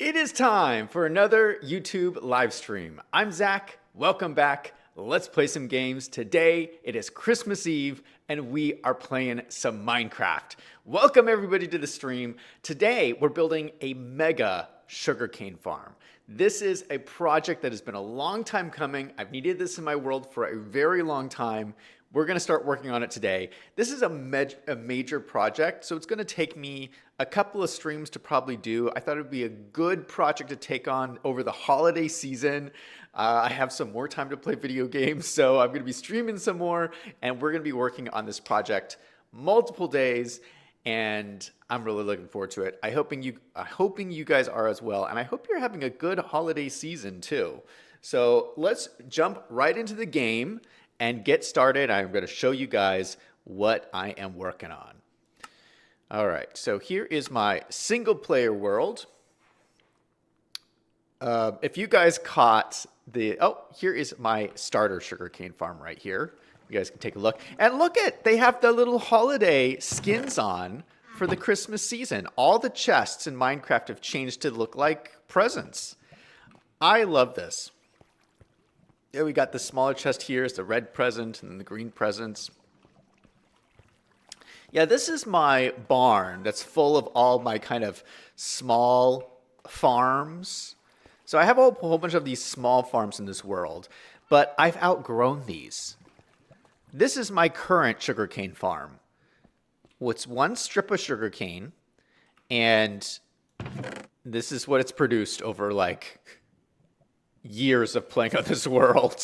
It is time for another YouTube live stream. I'm Zach. Welcome back. Let's play some games. Today, it is Christmas Eve, and we are playing some Minecraft. Welcome everybody to the stream. Today, we're building a mega sugarcane farm. This is a project that has been a long time coming. I've needed this in my world for a very long time. We're going to start working on it today. This is a major project, so it's going to take me a couple of streams to probably do. I thought it would be a good project to take on over the holiday season. I have some more time to play video games, so I'm going to be streaming some more, and we're going to be working on this project multiple days, and I'm really looking forward to it. I'm hoping you guys are as well, and I hope you're having a good holiday season too. So let's jump right into the game and get started. I'm going to show you guys what I am working on. All right, so here is my single player world. If you guys caught here is my starter sugarcane farm right here. You guys can take a look. And look they have the little holiday skins on for the Christmas season. All the chests in Minecraft have changed to look like presents. I love this. Yeah, we got the smaller chest here. It's the red present and then the green presents. Yeah, this is my barn that's full of all my kind of small farms. So I have a whole bunch of these small farms in this world, but I've outgrown these. This is my current sugarcane farm. It's one strip of sugarcane, and this is what it's produced over like years of playing on this world.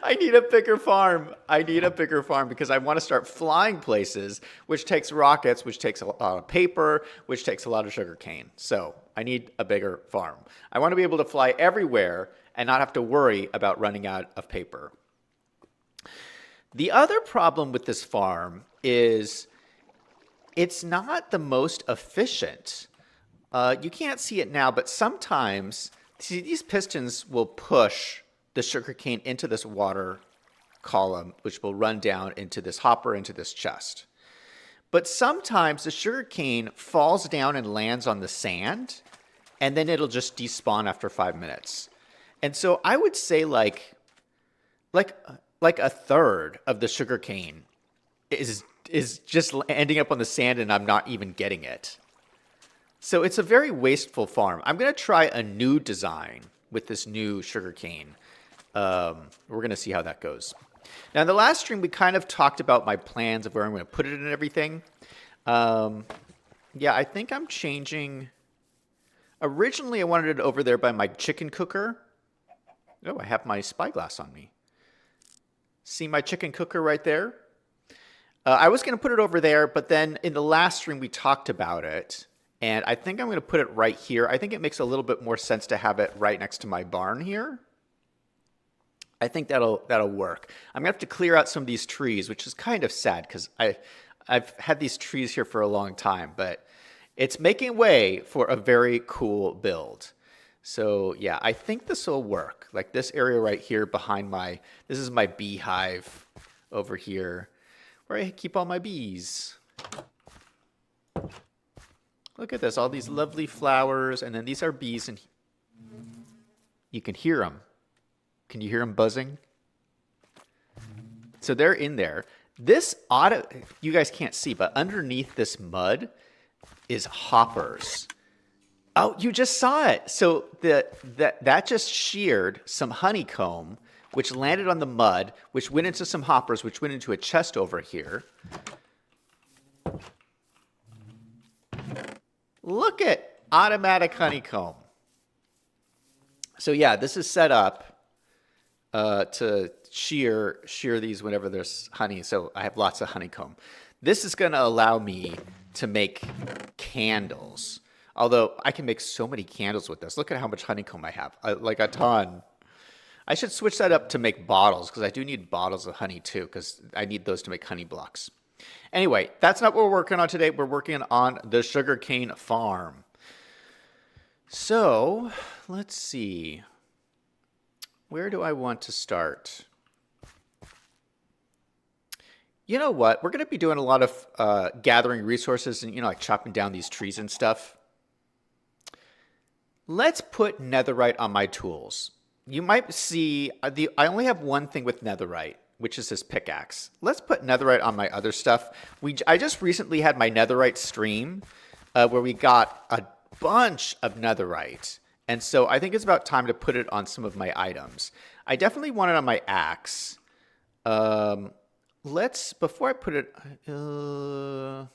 I need a bigger farm. I need a bigger farm because I want to start flying places, which takes rockets, which takes a lot of paper, which takes a lot of sugar cane. So I need a bigger farm. I want to be able to fly everywhere and not have to worry about running out of paper. The other problem with this farm is it's not the most efficient. You can't see it now, but sometimes see, these pistons will push the sugarcane into this water column, which will run down into this hopper, into this chest. But sometimes the sugarcane falls down and lands on the sand, and then it'll just despawn after 5 minutes. And so I would say like a third of the sugarcane is just ending up on the sand, and I'm not even getting it. So it's a very wasteful farm. I'm going to try a new design with this new sugarcane. We're going to see how that goes. Now, in the last stream, we kind of talked about my plans of where I'm going to put it and everything. Yeah, I think I'm changing. Originally, I wanted it over there by my chicken cooker. Oh, I have my spyglass on me. See my chicken cooker right there? I was going to put it over there, but then in the last stream, we talked about it. And I think I'm going to put it right here. I think it makes a little bit more sense to have it right next to my barn here. I think that'll work. I'm going to have to clear out some of these trees, which is kind of sad because I've had these trees here for a long time, but it's making way for a very cool build. So yeah, I think this will work. Like this area right here behind this is my beehive over here where I keep all my bees. Look at this, all these lovely flowers, and then these are bees, and you can hear them. Can you hear them buzzing? So they're in there. You guys can't see, but underneath this mud is hoppers. Oh, you just saw it. So that just sheared some honeycomb, which landed on the mud, which went into some hoppers, which went into a chest over here. Look at automatic honeycomb. So yeah, this is set up to shear these whenever there's honey. So I have lots of honeycomb. This is going to allow me to make candles. Although I can make so many candles with this. Look at how much honeycomb I have. Like a ton. I should switch that up to make bottles because I do need bottles of honey too because I need those to make honey blocks. Anyway, that's not what we're working on today. We're working on the sugarcane farm. So, let's see. Where do I want to start? You know what? We're going to be doing a lot of gathering resources and, like chopping down these trees and stuff. Let's put netherite on my tools. You might see I only have one thing with netherite, which is this pickaxe. Let's put netherite on my other stuff. I just recently had my netherite stream where we got a bunch of netherite. And so I think it's about time to put it on some of my items. I definitely want it on my axe. Before I put it, can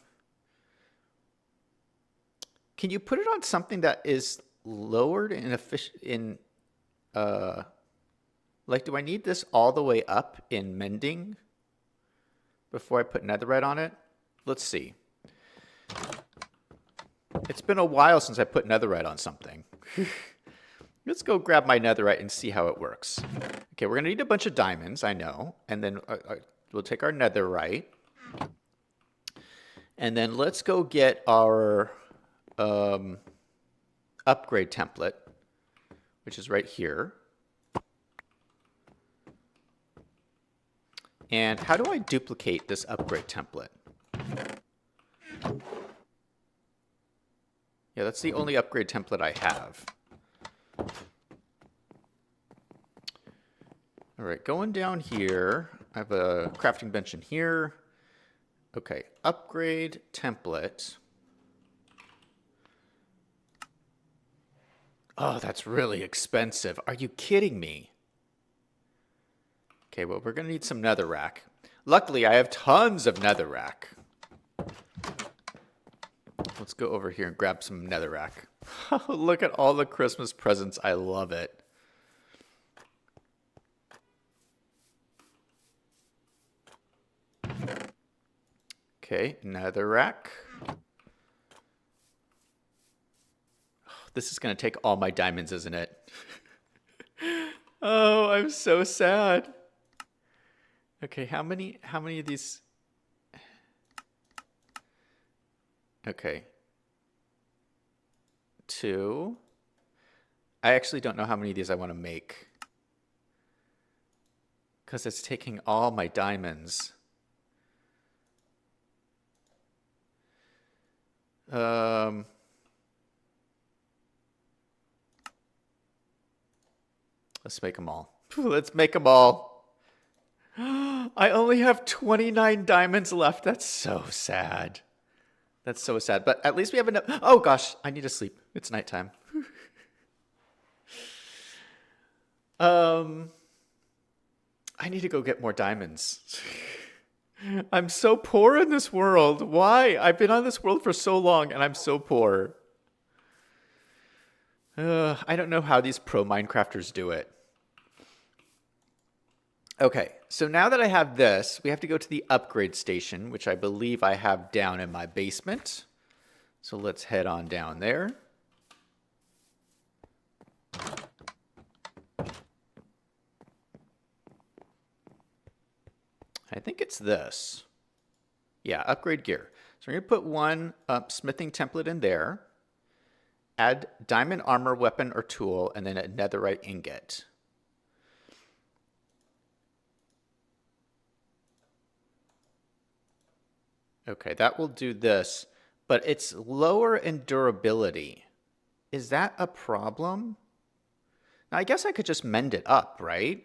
you put it on something that is lowered like, do I need this all the way up in mending before I put netherite on it? Let's see. It's been a while since I put netherite on something. Let's go grab my netherite and see how it works. Okay, we're gonna need a bunch of diamonds, I know. And then we'll take our netherite. And then let's go get our upgrade template, which is right here. And how do I duplicate this upgrade template? Yeah, that's the only upgrade template I have. All right, going down here, I have a crafting bench in here. Okay, upgrade template. Oh, that's really expensive. Are you kidding me? Okay, well, we're going to need some netherrack. Luckily, I have tons of netherrack. Let's go over here and grab some netherrack. Look at all the Christmas presents. I love it. Okay, netherrack. This is going to take all my diamonds, isn't it? Oh, I'm so sad. Okay, how many of these? Okay. 2. I actually don't know how many of these I want to make, because it's taking all my diamonds. Let's make them all. Let's make them all. I only have 29 diamonds left. That's so sad. That's so sad. But at least we have enough. Oh gosh, I need to sleep. It's nighttime. I need to go get more diamonds. I'm so poor in this world. Why? I've been on this world for so long and I'm so poor. I don't know how these pro Minecrafters do it. Okay, so now that I have this, we have to go to the upgrade station, which I believe I have down in my basement. So let's head on down there. I think it's this. Yeah, upgrade gear. So we're going to put one smithing template in there. Add diamond armor, weapon, or tool, and then a netherite ingot. Okay, that will do this, but it's lower in durability. Is that a problem? Now, I guess I could just mend it up, right?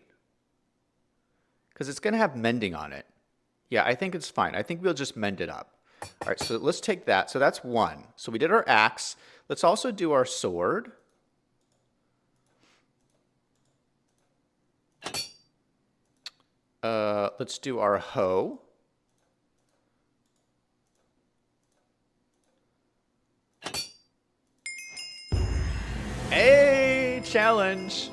Because it's going to have mending on it. Yeah, I think it's fine. I think we'll just mend it up. All right, so let's take that. So that's 1. So we did our axe. Let's also do our sword. Let's do our hoe. Hey, challenge.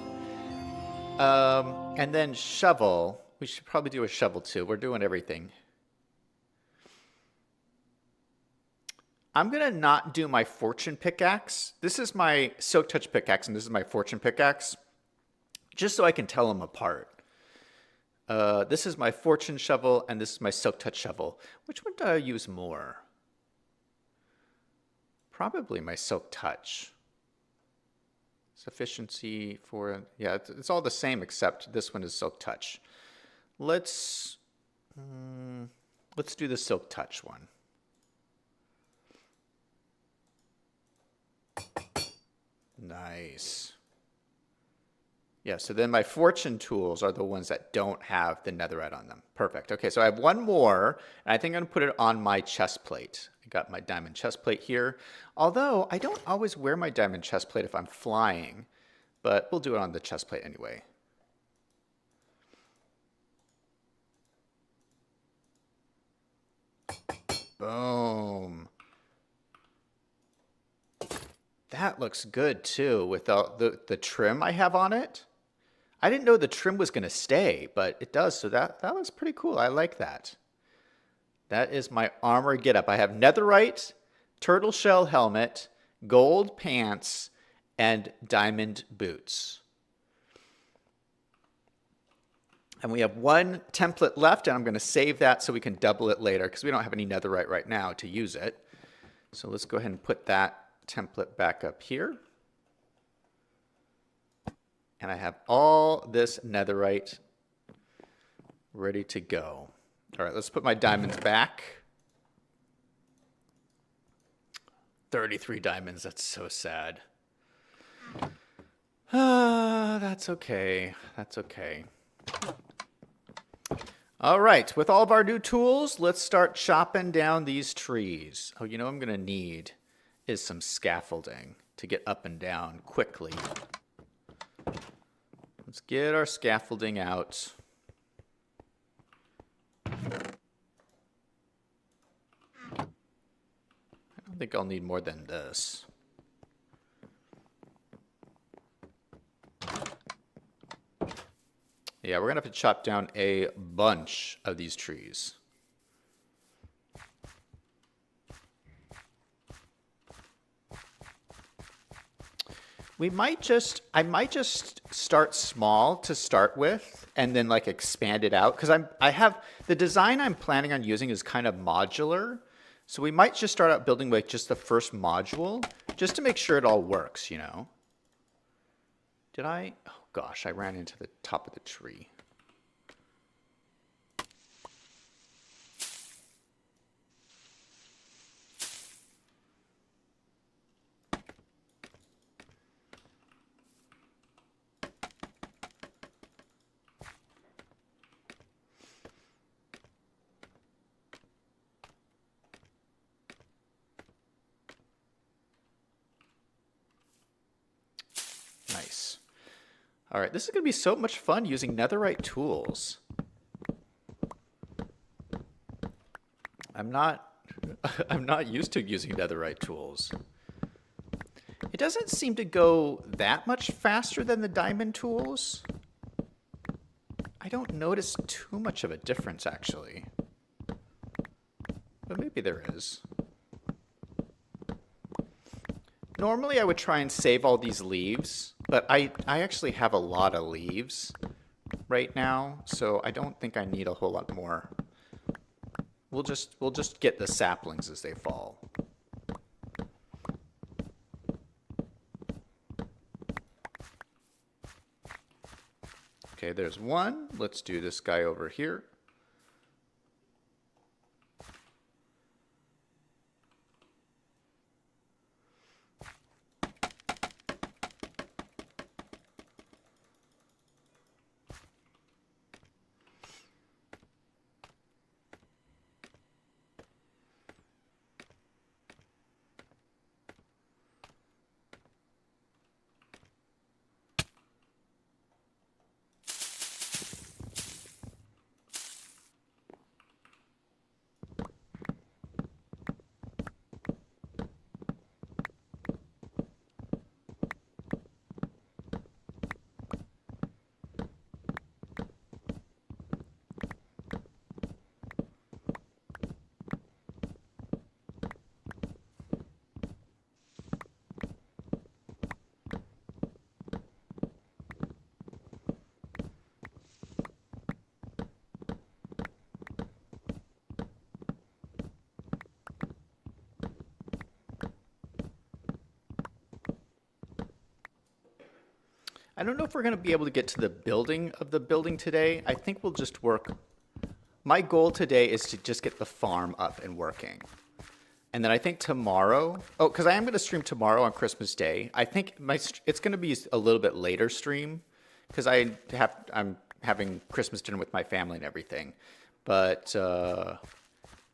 And then shovel. We should probably do a shovel too. We're doing everything. I'm going to not do my fortune pickaxe. This is my silk touch pickaxe and this is my fortune pickaxe. Just so I can tell them apart. This is my fortune shovel and this is my silk touch shovel. Which one do I use more? Probably my silk touch. Sufficiency for, yeah, it's all the same except this one is silk touch. Let's do the silk touch one. Nice. Yeah, so then my fortune tools are the ones that don't have the netherite on them. Perfect. Okay, so I have one more, and I think I'm going to put it on my chest plate. I got my diamond chest plate here. Although, I don't always wear my diamond chest plate if I'm flying, but we'll do it on the chest plate anyway. Boom. That looks good too without the trim I have on it. I didn't know the trim was going to stay, but it does. So that looks pretty cool. I like that. That is my armor getup. I have netherite, turtle shell helmet, gold pants, and diamond boots. And we have one template left, and I'm going to save that so we can double it later because we don't have any netherite right now to use it. So let's go ahead and put that template back up here. And I have all this netherite ready to go. All right, let's put my diamonds back. 33 diamonds, that's so sad. That's okay, that's okay. All right, with all of our new tools, let's start chopping down these trees. Oh, you know what I'm gonna need is some scaffolding to get up and down quickly. Let's get our scaffolding out. I don't think I'll need more than this. Yeah, we're gonna have to chop down a bunch of these trees. I might just start small to start with and then like expand it out because I have the design I'm planning on using is kind of modular. So we might just start out building like just the first module just to make sure it all works, you know. Did I? Oh gosh, I ran into the top of the tree. Nice. All right, this is going to be so much fun using netherite tools. I'm not used to using netherite tools. It doesn't seem to go that much faster than the diamond tools. I don't notice too much of a difference actually. But maybe there is. Normally I would try and save all these leaves, but I actually have a lot of leaves right now, so I don't think I need a whole lot more. We'll just get the saplings as they fall. Okay, there's one. Let's do this guy over here. I don't know if we're going to be able to get to the building of the building today. I think we'll just work. My goal today is to just get the farm up and working. And then I think tomorrow, oh, because I am going to stream tomorrow on Christmas Day. I think it's going to be a little bit later stream because I'm having Christmas dinner with my family and everything. But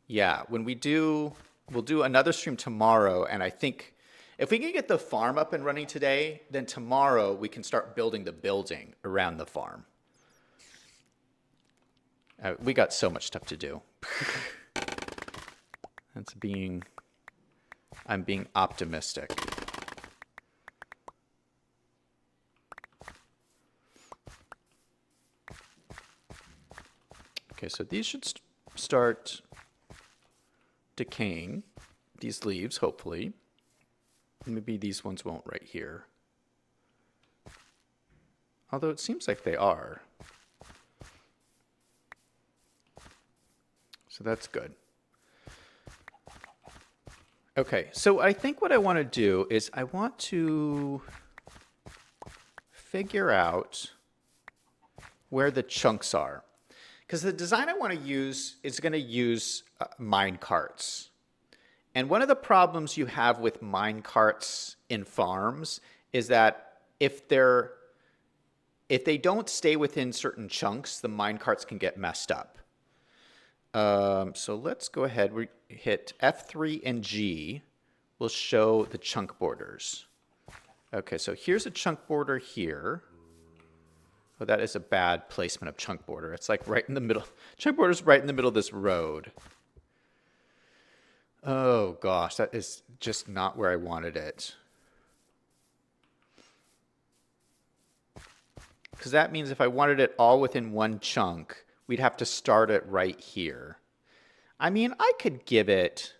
yeah, we'll do another stream tomorrow. And I think if we can get the farm up and running today, then tomorrow we can start building the building around the farm. We got so much stuff to do. I'm being optimistic. Okay, so these should start decaying, these leaves, hopefully. Maybe these ones won't right here. Although it seems like they are. So that's good. Okay, so I think what I want to do is I want to figure out where the chunks are. Because the design I want to use is going to use mine carts. And one of the problems you have with mine carts in farms is that if they don't stay within certain chunks, the mine carts can get messed up. So let's go ahead. We hit F3 and G. We'll show the chunk borders. Okay, so here's a chunk border here. Oh, that is a bad placement of chunk border. It's like right in the middle. Chunk border is right in the middle of this road. Oh gosh, that is just not where I wanted it. Because that means if I wanted it all within one chunk, we'd have to start it right here. I mean, I could give it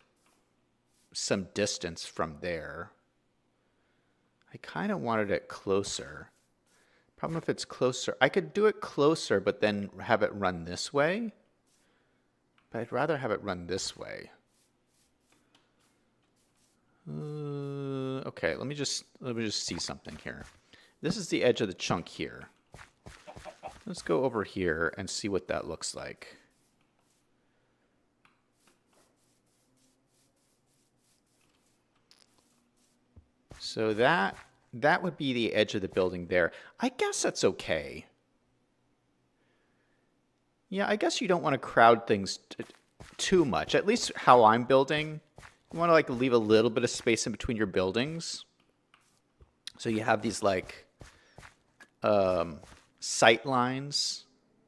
some distance from there. I kind of wanted it closer. Problem if it's closer. I could do it closer, but then have it run this way. But I'd rather have it run this way. Okay, let me just see something here. This is the edge of the chunk here. Let's go over here and see what that looks like. So that would be the edge of the building there. I guess that's okay. Yeah, I guess you don't want to crowd things too much. At least how I'm building, you want to like leave a little bit of space in between your buildings. So you have these like sight lines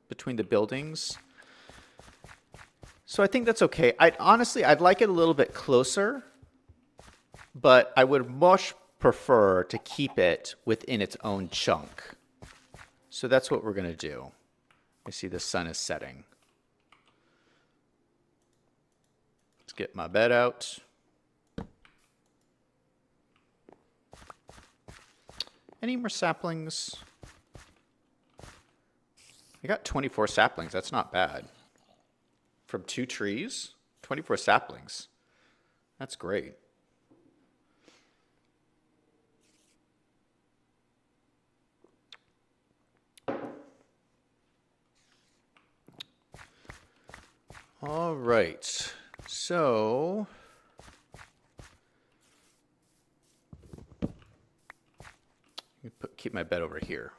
between the buildings. So I think that's okay. I'd like it a little bit closer, but I would much prefer to keep it within its own chunk. So that's what we're going to do. I see the sun is setting. Let's get my bed out. Any more saplings? I got 24 saplings. That's not bad. From 2 trees, 24 saplings. That's great. All right. So keep my bed over here.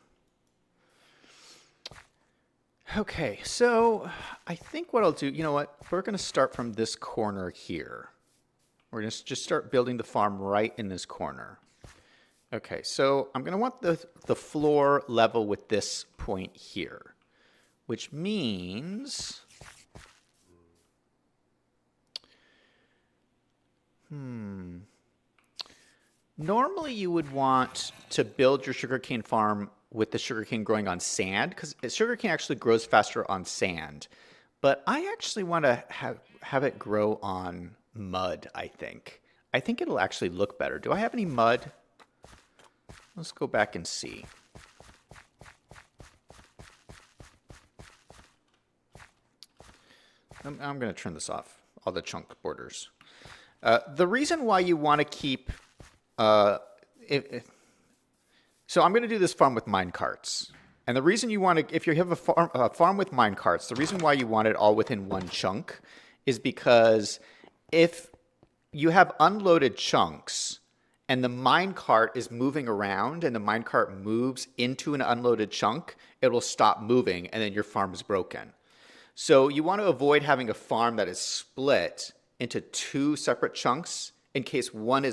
Okay, so I think what I'll do, you know what? We're going to start from this corner here. We're going to just start building the farm right in this corner. Okay, so I'm going to want the floor level with this point here, which means... Normally you would want to build your sugarcane farm with the sugarcane growing on sand, because sugarcane actually grows faster on sand. But I actually want to have it grow on mud, I think. I think it'll actually look better. Do I have any mud? Let's go back and see. I'm going to turn this off, all the chunk borders. The reason why you want to keep... so I'm going to do this farm with mine carts. And the reason you want to, if you have a farm with mine carts, the reason why you want it all within one chunk is because if you have unloaded chunks and the minecart is moving around and the minecart moves into an unloaded chunk, it will stop moving and then your farm is broken. So you want to avoid having a farm that is split into two separate chunks in case one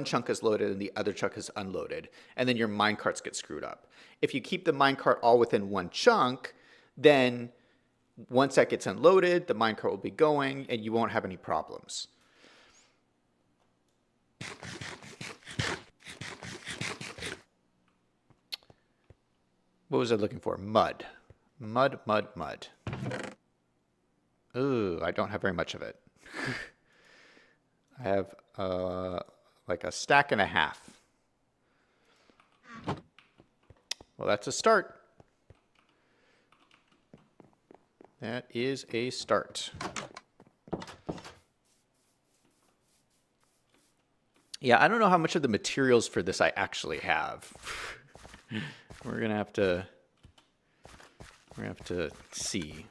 chunk is loaded and the other chunk is unloaded, and then your minecarts get screwed up. If you keep the minecart all within one chunk, then once that gets unloaded, the minecart will be going and you won't have any problems. What was I looking for? Mud. Mud, mud, mud. Ooh, I don't have very much of it. I have like a stack and a half. Well, that's a start. That is a start. Yeah, I don't know how much of the materials for this I actually have. We're gonna have to see.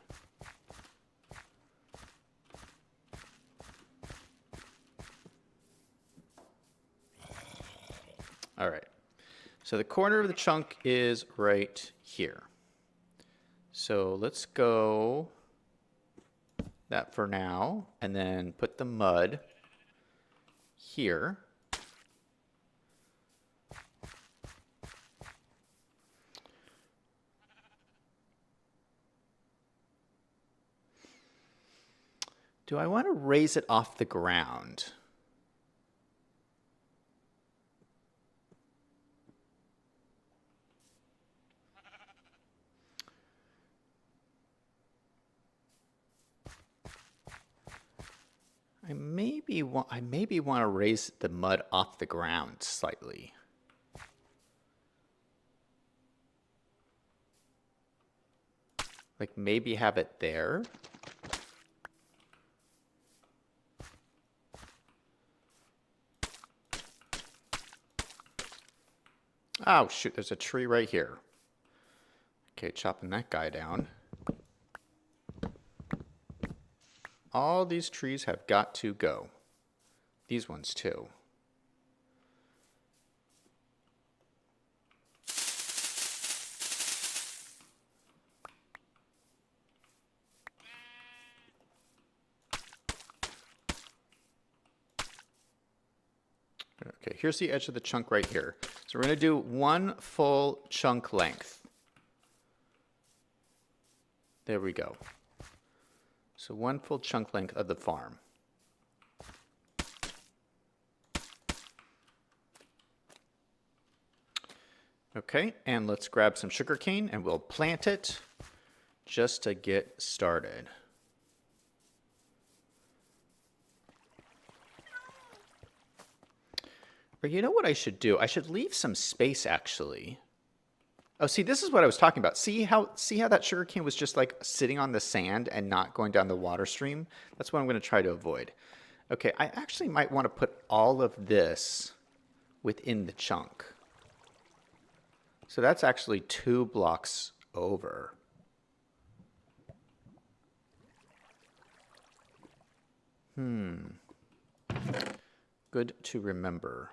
All right. So the corner of the chunk is right here. So let's go that for now, and then put the mud here. Do I want to raise it off the ground? I maybe want to raise the mud off the ground slightly. Like maybe have it there. Oh shoot, there's a tree right here. Okay, chopping that guy down. All these trees have got to go. These ones too. Okay, here's the edge of the chunk right here. So we're going to do one full chunk length. There we go. So one full chunk length of the farm. Okay, and let's grab some sugarcane and we'll plant it just to get started. Or you know what I should do? I should leave some space actually. Oh, see, this is what I was talking about. See how that sugarcane was just like sitting on the sand and not going down the water stream? That's what I'm going to try to avoid. Okay, I actually might want to put all of this within the chunk. So that's actually 2 blocks over. Good to remember.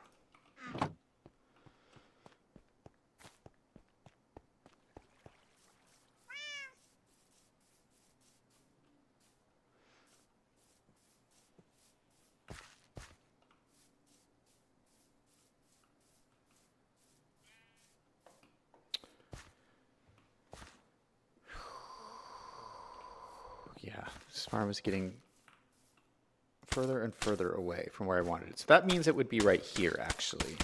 Yeah, this farm is getting further and further away from where I wanted it. So that means it would be right here, actually.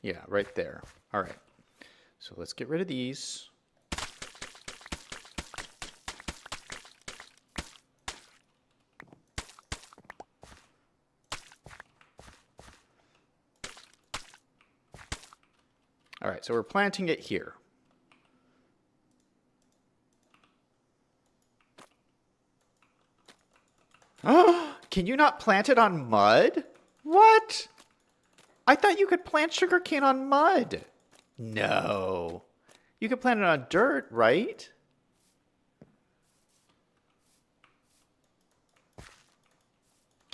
Yeah, right there. All right. So let's get rid of these. All right, so we're planting it here. Can you not plant it on mud? What? I thought you could plant sugarcane on mud. No. You could plant it on dirt, right?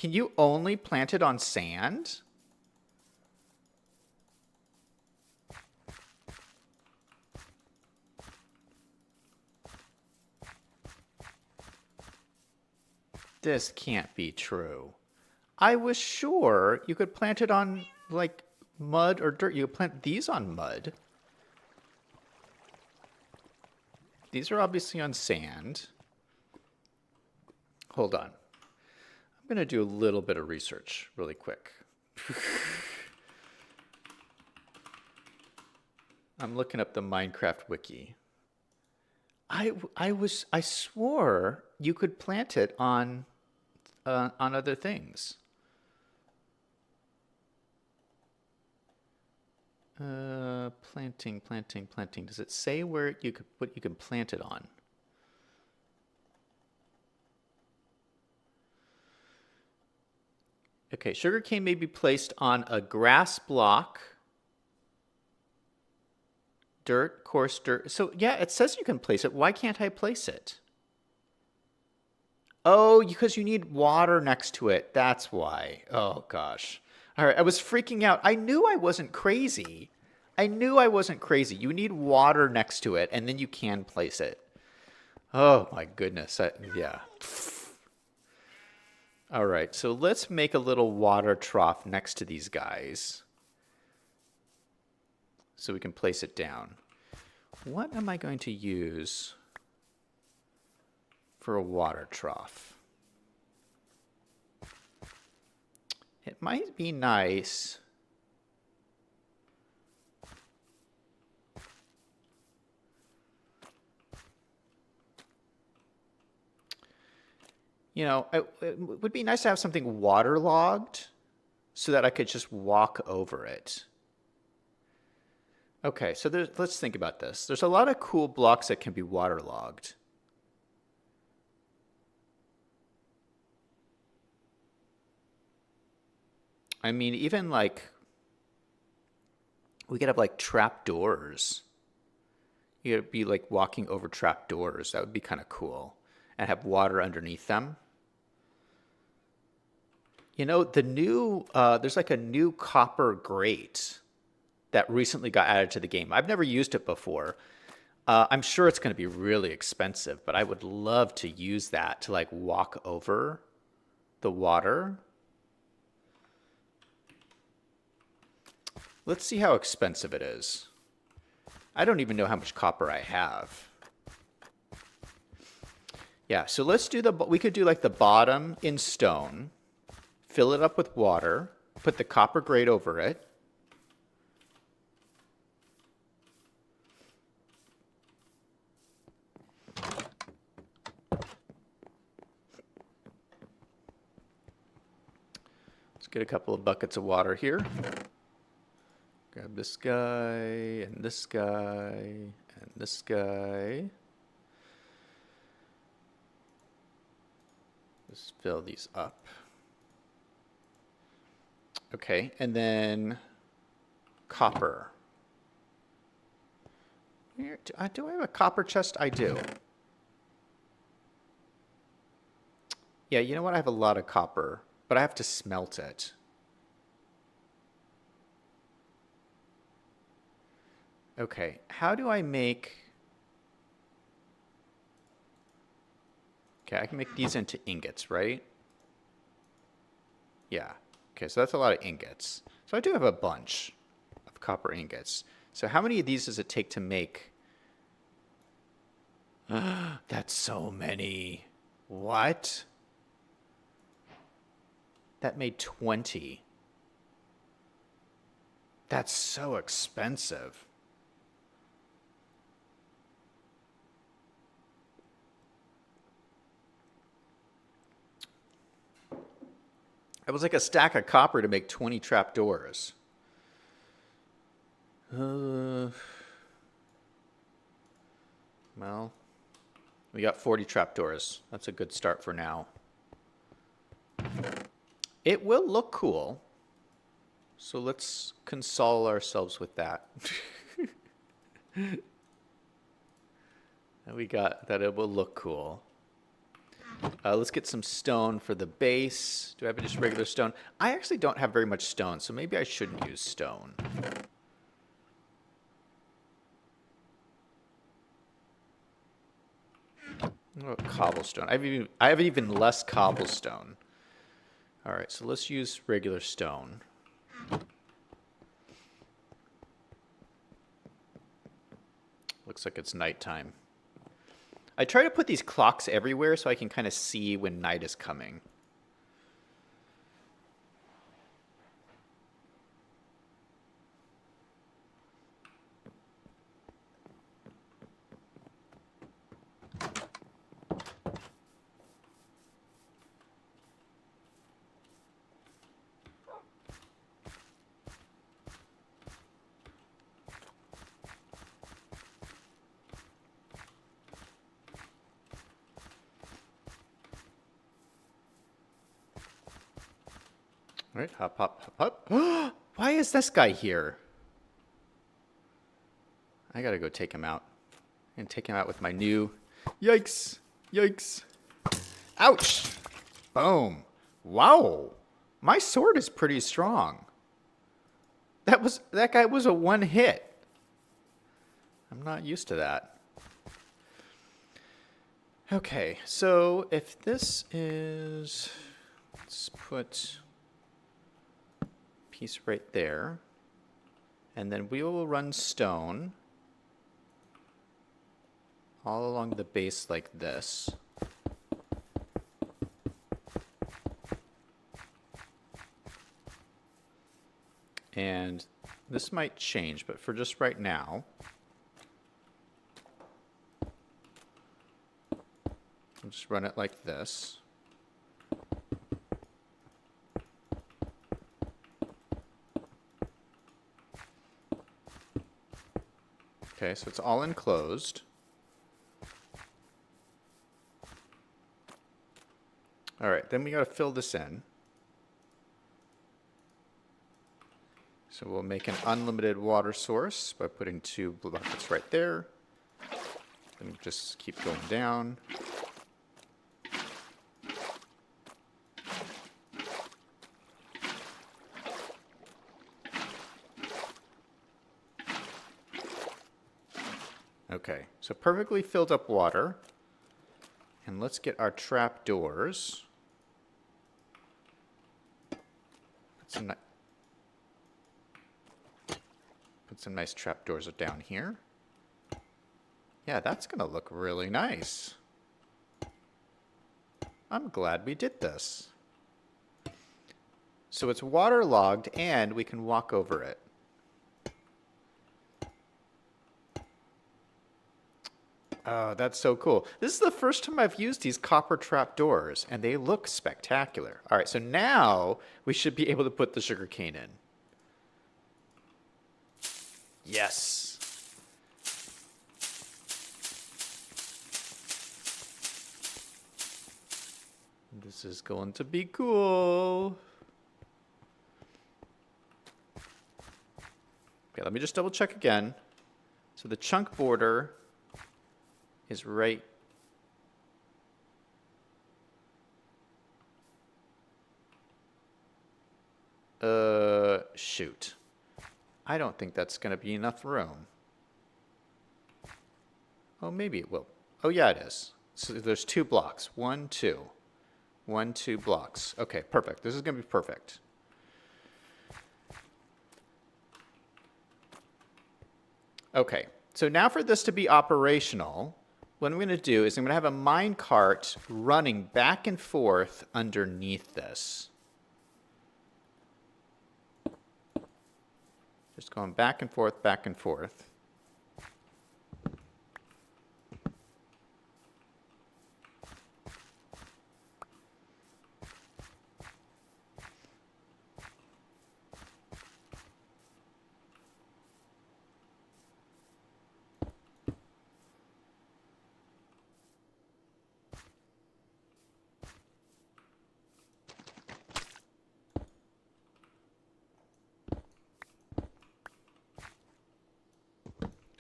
Can you only plant it on sand? This can't be true. I was sure you could plant it on, like, mud or dirt. You could plant these on mud. These are obviously on sand. Hold on. I'm going to do a little bit of research really quick. I'm looking up the Minecraft wiki. I swore you could plant it on other things. Planting. Does it say where you could what you can plant it on? Okay, sugarcane may be placed on a grass block, dirt, coarse dirt. So yeah, it says you can place it. Why can't I place it? Oh, because you need water next to it. That's why. Oh gosh. All right, I was freaking out. I knew I wasn't crazy. I knew I wasn't crazy. You need water next to it, and then you can place it. Oh my goodness. Yeah. All right, so let's make a little water trough next to these guys so we can place it down. What am I going to use for a water trough? It might be nice. You know, it would be nice to have something waterlogged so that I could just walk over it. Okay, so let's think about this. There's a lot of cool blocks that can be waterlogged. I mean, even like, we could have like trap doors. You could be like walking over trap doors. That would be kind of cool. And have water underneath them. You know, the new, there's like a new copper grate that recently got added to the game. I've never used it before. I'm sure it's going to be really expensive, but I would love to use that to like walk over the water. Let's see how expensive it is. I don't even know how much copper I have. Yeah, so let's do we could do like the bottom in stone, fill it up with water, put the copper grate over it. Let's get a couple of buckets of water here. Grab this guy, and this guy, and this guy. Just fill these up. Okay, and then copper. Here, do I have a copper chest? I do. Yeah, you know what? I have a lot of copper, but I have to smelt it. Okay, how do I make... Okay, I can make these into ingots, right? Yeah. Okay, so that's a lot of ingots. So I do have a bunch of copper ingots. So how many of these does it take to make? That's so many. What? That made 20. That's so expensive. It was like a stack of copper to make 20 trapdoors. Well, we got 40 trapdoors. That's a good start for now. It will look cool. So let's console ourselves with that. And we got that it will look cool. Let's get some stone for the base. Do I have just regular stone? I actually don't have very much stone, so maybe I shouldn't use stone. Oh, cobblestone. I have even less cobblestone. All right, so let's use regular stone. Looks like it's nighttime. I try to put these clocks everywhere so I can kind of see when night is coming. All right, hop, hop, hop, hop. Why is this guy here? I gotta go take him out. And take him out with my new... Yikes! Yikes! Ouch! Boom! Wow! My sword is pretty strong. That guy was a one hit. I'm not used to that. Okay, so if this is... Let's put... piece right there, and then we will run stone all along the base like this. And this might change, but for just right now, I'll just run it like this. Okay, so it's all enclosed. All right, then we got to fill this in. So we'll make an unlimited water source by putting 2 buckets right there. Then just keep going down. Okay, so perfectly filled up water. And let's get our trap doors. Put some nice trap doors down here. Yeah, that's gonna look really nice. I'm glad we did this. So it's waterlogged and we can walk over it. Oh, that's so cool. This is the first time I've used these copper trap doors, and they look spectacular. All right, so now we should be able to put the sugarcane in. Yes. This is going to be cool. Okay, let me just double check again. So the chunk border is right. Shoot. I don't think that's going to be enough room. Oh, maybe it will. Oh, yeah, it is. So there's 2 blocks. 1, 2. 1, 2 blocks. Okay, perfect. This is going to be perfect. Okay, so now for this to be operational, what I'm going to do is I'm going to have a mine cart running back and forth underneath this. Just going back and forth, back and forth.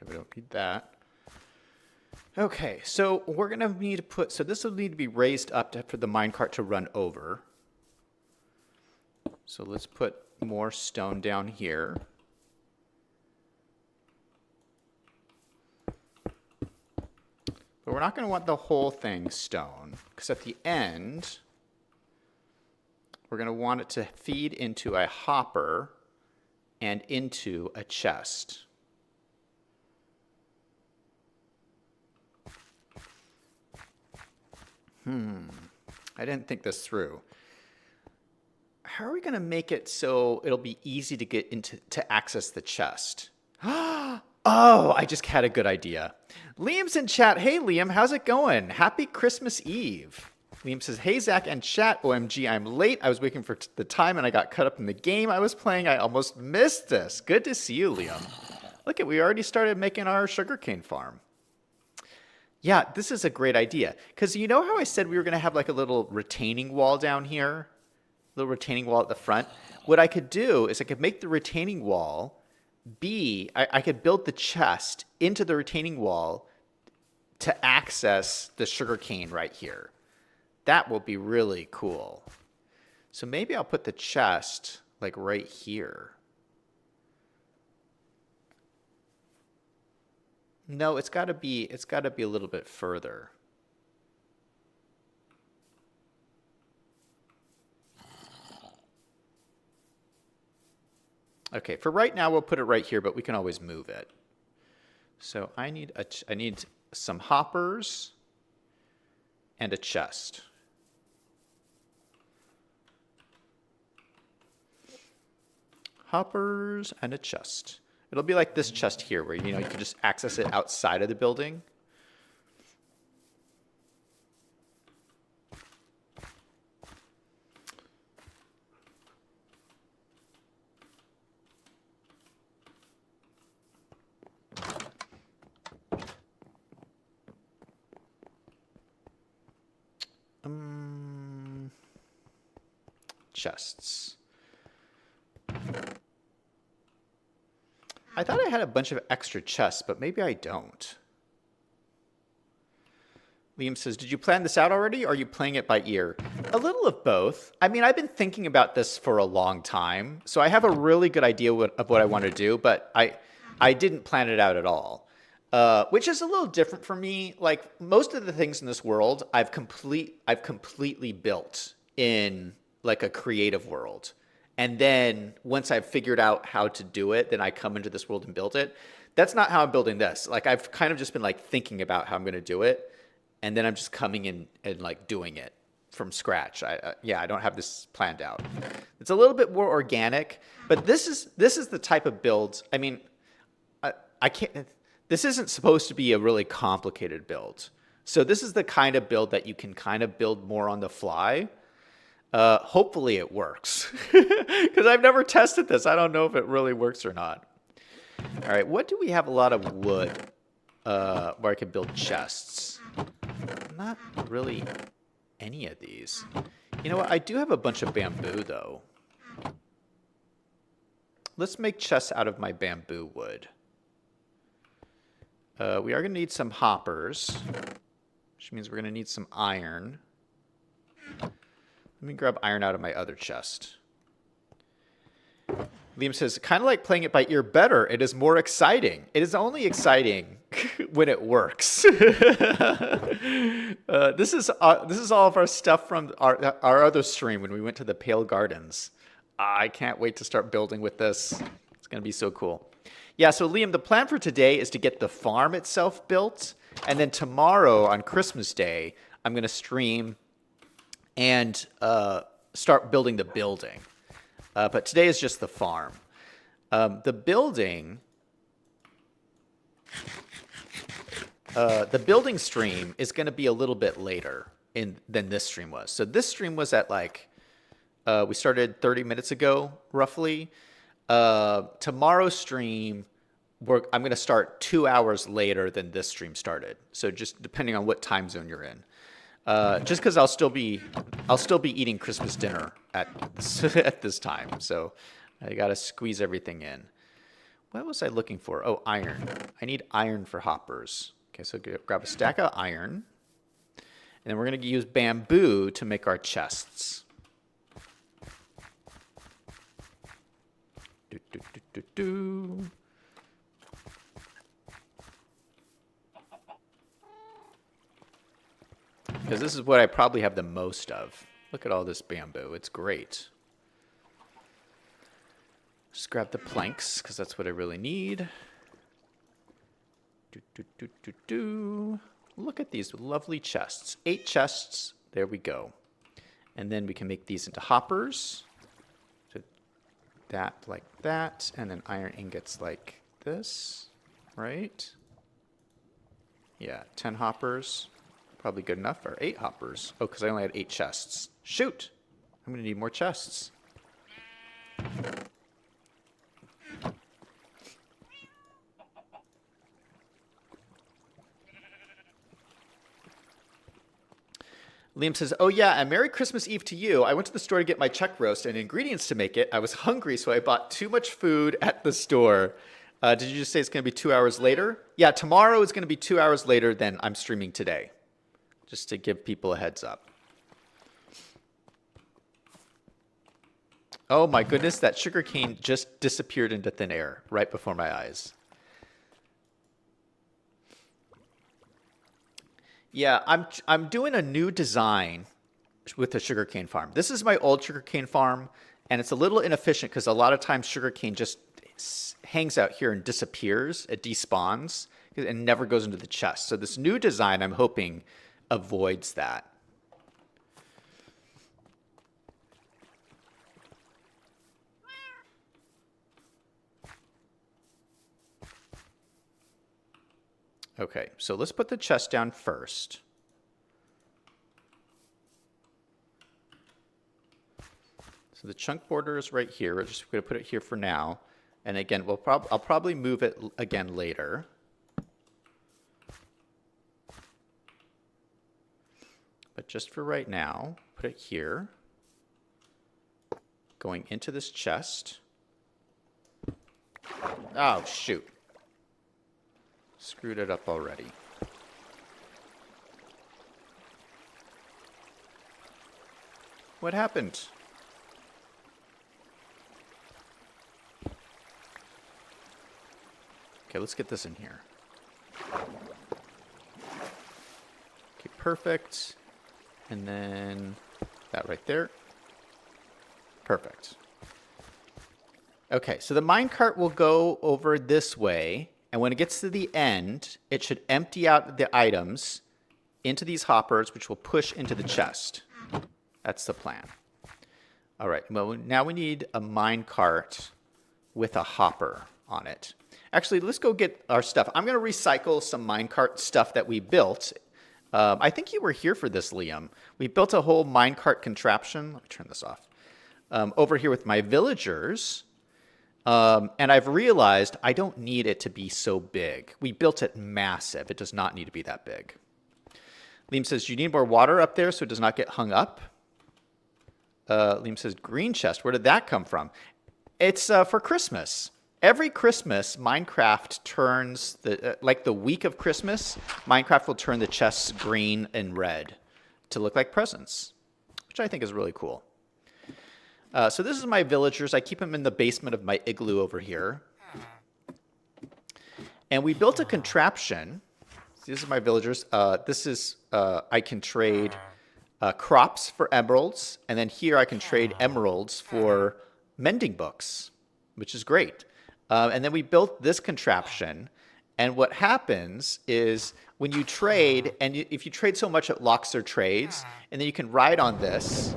We don't need that. Okay, so we're gonna need to put, so this will need to be raised up for the minecart to run over. So let's put more stone down here. But we're not gonna want the whole thing stone, because at the end, we're gonna want it to feed into a hopper and into a chest. I didn't think this through. How are we going to make it so it'll be easy to get into to access the chest? Oh, I just had a good idea. Liam's in chat. Hey, Liam, how's it going? Happy Christmas Eve. Liam says, hey, Zach and chat. OMG, I'm late. I was waiting for the time and I got caught up in the game I was playing. I almost missed this. Good to see you, Liam. Look we already started making our sugarcane farm. Yeah, this is a great idea. Because you know how I said we were going to have like a little retaining wall down here? A little retaining wall at the front? What I could do is I could make the retaining wall I could build the chest into the retaining wall to access the sugarcane right here. That will be really cool. So maybe I'll put the chest like right here. No, it's got to be a little bit further. Okay, for right now we'll put it right here, but we can always move it. So I need some hoppers and a chest. Hoppers and a chest. It'll be like this chest here where, you can just access it outside of the building. Chests. I thought I had a bunch of extra chests, but maybe I don't. Liam says, did you plan this out already, or are you playing it by ear? A little of both. I mean, I've been thinking about this for a long time, so I have a really good idea of what I want to do, but I didn't plan it out at all, which is a little different for me. Like, most of the things in this world, I've completely built in, like, a creative world. And then once I've figured out how to do it, then I come into this world and build it. That's not how I'm building this. Like, I've kind of just been like thinking about how I'm going to do it. And then I'm just coming in and like doing it from scratch. I don't have this planned out. It's a little bit more organic, but this is the type of build. I mean, I can't, this isn't supposed to be a really complicated build. So this is the kind of build that you can kind of build more on the fly. Hopefully it works, because I've never tested this. I don't know if it really works or not. All right, what do we have a lot of wood where I can build chests? Not really any of these. You know what? I do have a bunch of bamboo, though. Let's make chests out of my bamboo wood. We are going to need some hoppers, which means we're going to need some iron. Let me grab iron out of my other chest. Liam says, kind of like playing it by ear better. It is more exciting. It is only exciting when it works. This is all of our stuff from our other stream when we went to the Pale Gardens. I can't wait to start building with this. It's going to be so cool. Yeah, so Liam, the plan for today is to get the farm itself built. And then tomorrow on Christmas Day, I'm going to stream and start building the building. But today is just the farm. The building stream is going to be a little bit later than this stream was. So this stream was at like, we started 30 minutes ago, roughly. Tomorrow's stream, I'm going to start 2 hours later than this stream started. So just depending on what time zone you're in. Just because I'll still be eating Christmas dinner at this time, so I gotta squeeze everything in. What was I looking for? Oh, iron. I need iron for hoppers. Okay, so grab a stack of iron. And then we're going to use bamboo to make our chests. Do, do, do, do, do. Because this is what I probably have the most of. Look at all this bamboo. It's great. Just grab the planks, because that's what I really need. Do, do, do, do, do. Look at these lovely chests. 8 chests. There we go. And then we can make these into hoppers. So that like that. And then iron ingots like this. Right? Yeah, 10 hoppers. Probably good enough. Or 8 hoppers. Oh, because I only had 8 chests. Shoot! I'm going to need more chests. Liam says, oh yeah, and Merry Christmas Eve to you. I went to the store to get my chuck roast and ingredients to make it. I was hungry, so I bought too much food at the store. Did you just say it's going to be 2 hours later? Yeah, tomorrow is going to be 2 hours later than I'm streaming today. Just to give people a heads up. Oh my goodness, that sugarcane just disappeared into thin air right before my eyes. Yeah, I'm doing a new design with the sugarcane farm. This is my old sugarcane farm, and it's a little inefficient because a lot of times sugarcane just hangs out here and disappears. It despawns and never goes into the chest. So this new design, I'm hoping, avoids that. Okay, so let's put the chest down first. So the chunk border is right here. We're just going to put it here for now. And again, I'll probably move it again later. But just for right now, put it here. Going into this chest. Oh, shoot. Screwed it up already. What happened? Okay, let's get this in here. Okay, perfect. And then that right there. Perfect. Okay, so the minecart will go over this way. And when it gets to the end, it should empty out the items into these hoppers, which will push into the chest. That's the plan. All right, well, now we need a minecart with a hopper on it. Actually, let's go get our stuff. I'm going to recycle some minecart stuff that we built. I think you were here for this, Liam. We built a whole minecart contraption. Let me turn this off. Over here with my villagers. And I've realized I don't need it to be so big. We built it massive. It does not need to be that big. Liam says, you need more water up there so it does not get hung up. Liam says, green chest. Where did that come from? It's for Christmas. Every Christmas, Minecraft turns, like the week of Christmas, Minecraft will turn the chests green and red to look like presents, which I think is really cool. So this is my villagers. I keep them in the basement of my igloo over here. And we built a contraption. These are my villagers. This is, I can trade crops for emeralds. And then here I can trade emeralds for mending books, which is great. And then we built this contraption. And what happens is when you trade, and if you trade so much, it locks their trades. And then you can ride on this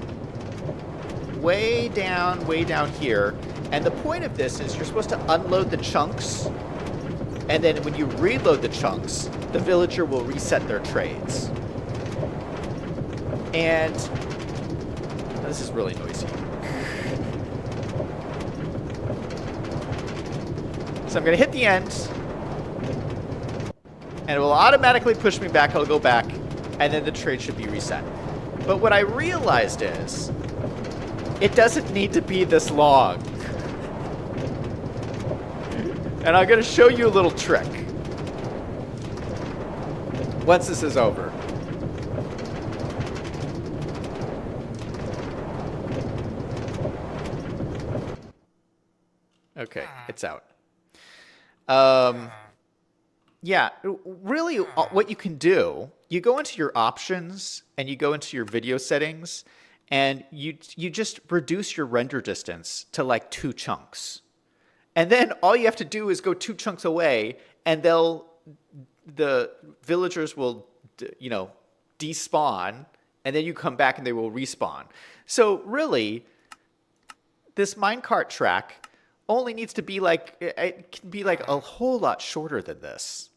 way down here. And the point of this is you're supposed to unload the chunks. And then when you reload the chunks, the villager will reset their trades. And this is really noisy. So I'm going to hit the end. And it will automatically push me back. I'll go back. And then the trade should be reset. But what I realized is it doesn't need to be this long. And I'm going to show you a little trick. once this is over. Okay, it's out. Yeah, really, what you can do, you go into your options and you go into your video settings, and you just reduce your render distance to like 2 chunks. And then all you have to do is go 2 chunks away, and the villagers will, despawn, and then you come back and they will respawn. So really, this minecart track only needs to be like, it can be like a whole lot shorter than this.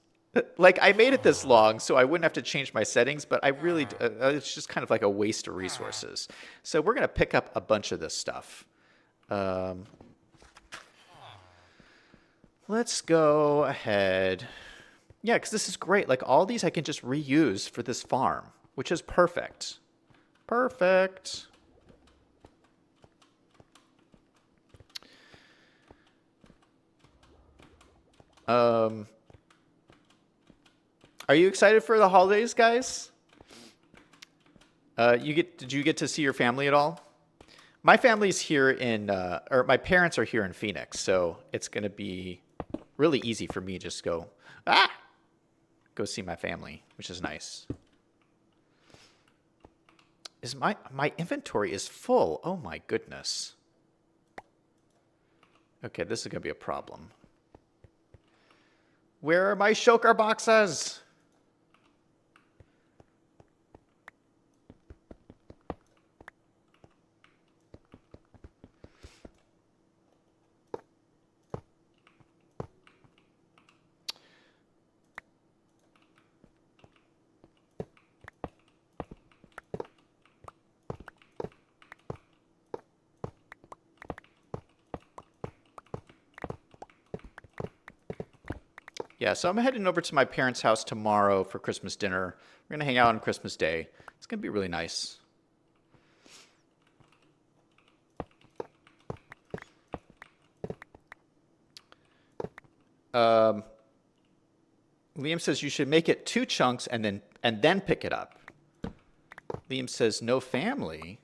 Like, I made it this long so I wouldn't have to change my settings, but I really, it's just kind of like a waste of resources. So we're going to pick up a bunch of this stuff. Let's go ahead. Yeah, because this is great. Like, all these I can just reuse for this farm, which is perfect. Perfect. Are you excited for the holidays, guys? Did you get to see your family at all? My family's here or my parents are here in Phoenix, so it's gonna be really easy for me to just go see my family, which is nice. My inventory is full. Oh my goodness. Okay, this is gonna be a problem. Where are my shulker boxes? Yeah, so I'm heading over to my parents' house tomorrow for Christmas dinner. We're going to hang out on Christmas Day. It's going to be really nice. Liam says you should make it 2 chunks and then pick it up. Liam says no family.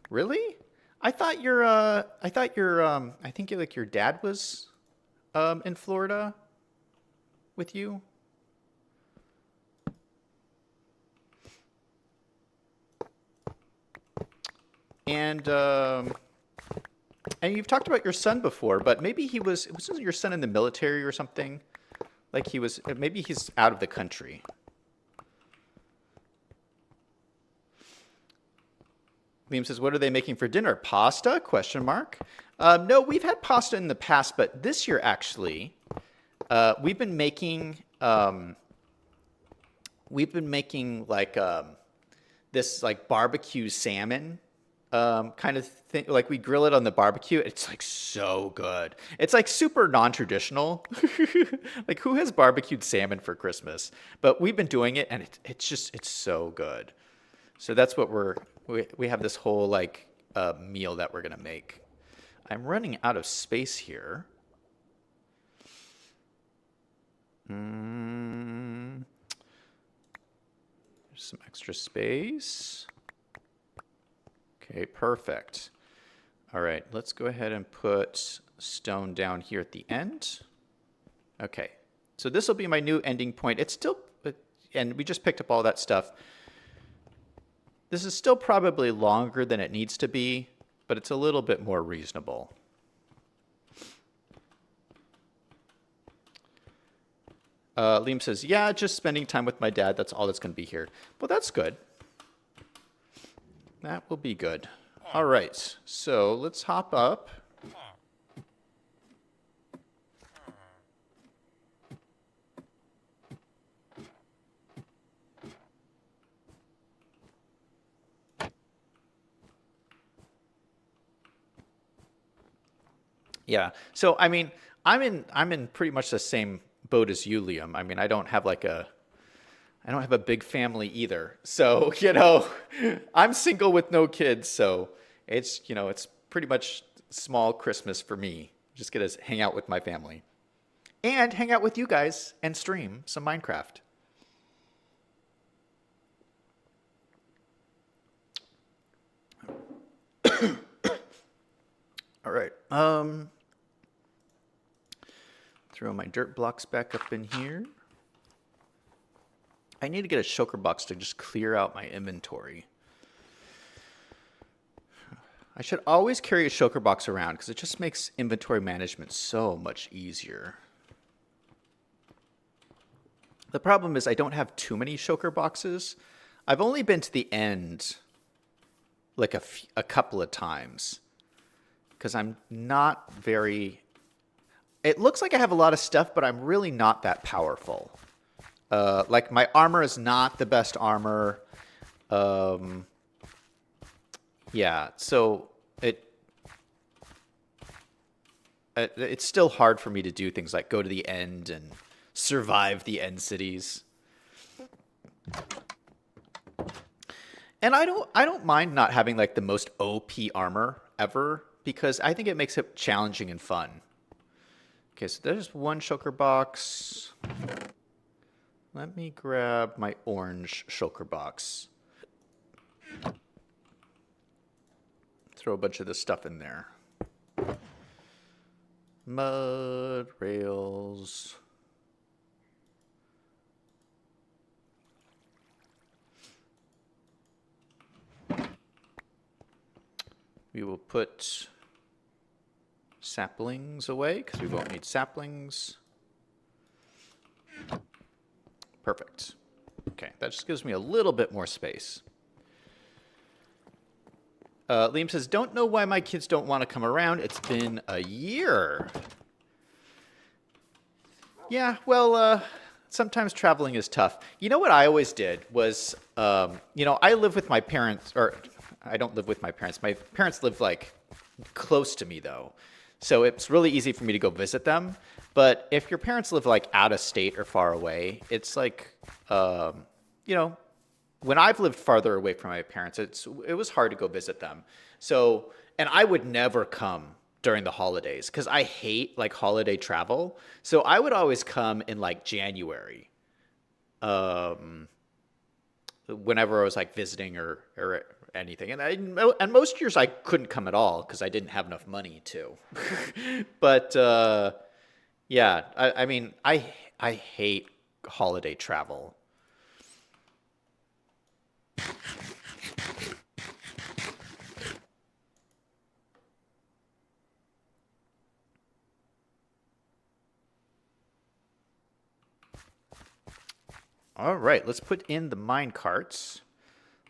Really? I think your dad was in Florida with you. And you've talked about your son before, but maybe wasn't your son in the military or something? Like maybe he's out of the country. Liam says, what are they making for dinner? Pasta? Question mark. No, we've had pasta in the past, but this year actually, we've been making like this like barbecue salmon kind of thing. Like we grill it on the barbecue. It's like so good. It's like super non-traditional. Like who has barbecued salmon for Christmas? But we've been doing it, and it's so good. So that's what we have this whole like meal that we're gonna make. I'm running out of space here. There's some extra space. Okay, perfect. All right, let's go ahead and put stone down here at the end. Okay, so this will be my new ending point. It's still, and we just picked up all that stuff. This is still probably longer than it needs to be, but it's a little bit more reasonable. Liam says, yeah, just spending time with my dad. That's all that's going to be here. Well, that's good. That will be good. All right, so let's hop up. Yeah. So I mean, I'm in pretty much the same boat as you, Liam. I mean, I don't have a big family either. So, I'm single with no kids, so it's pretty much small Christmas for me. Just get to hang out with my family. And hang out with you guys and stream some Minecraft. All right. Throw my dirt blocks back up in here. I need to get a shulker box to just clear out my inventory. I should always carry a shulker box around because it just makes inventory management so much easier. The problem is I don't have too many shulker boxes. I've only been to the end like a couple of times because I'm not very... It looks like I have a lot of stuff, but I'm really not that powerful. Like my armor is not the best armor. Yeah, so it's still hard for me to do things like go to the end and survive the end cities. And I don't mind not having like the most OP armor ever because I think it makes it challenging and fun. Okay, so there's one shulker box. Let me grab my orange shulker box. Throw a bunch of this stuff in there. Mud, rails. We will put saplings away because we won't need saplings. Perfect. Okay, that just gives me a little bit more space. Liam says, don't know why my kids don't want to come around. It's been a year. Yeah, well, sometimes traveling is tough. You know what I always did was, I live with my parents, or I don't live with my parents. My parents live like close to me though. So it's really easy for me to go visit them. But if your parents live like out of state or far away, it's like, when I've lived farther away from my parents, it was hard to go visit them. So, and I would never come during the holidays because I hate like holiday travel. So I would always come in like January, whenever I was like visiting or anything. And most years I couldn't come at all because I didn't have enough money to. But yeah, I mean, I hate holiday travel. All right, let's put in the mine carts.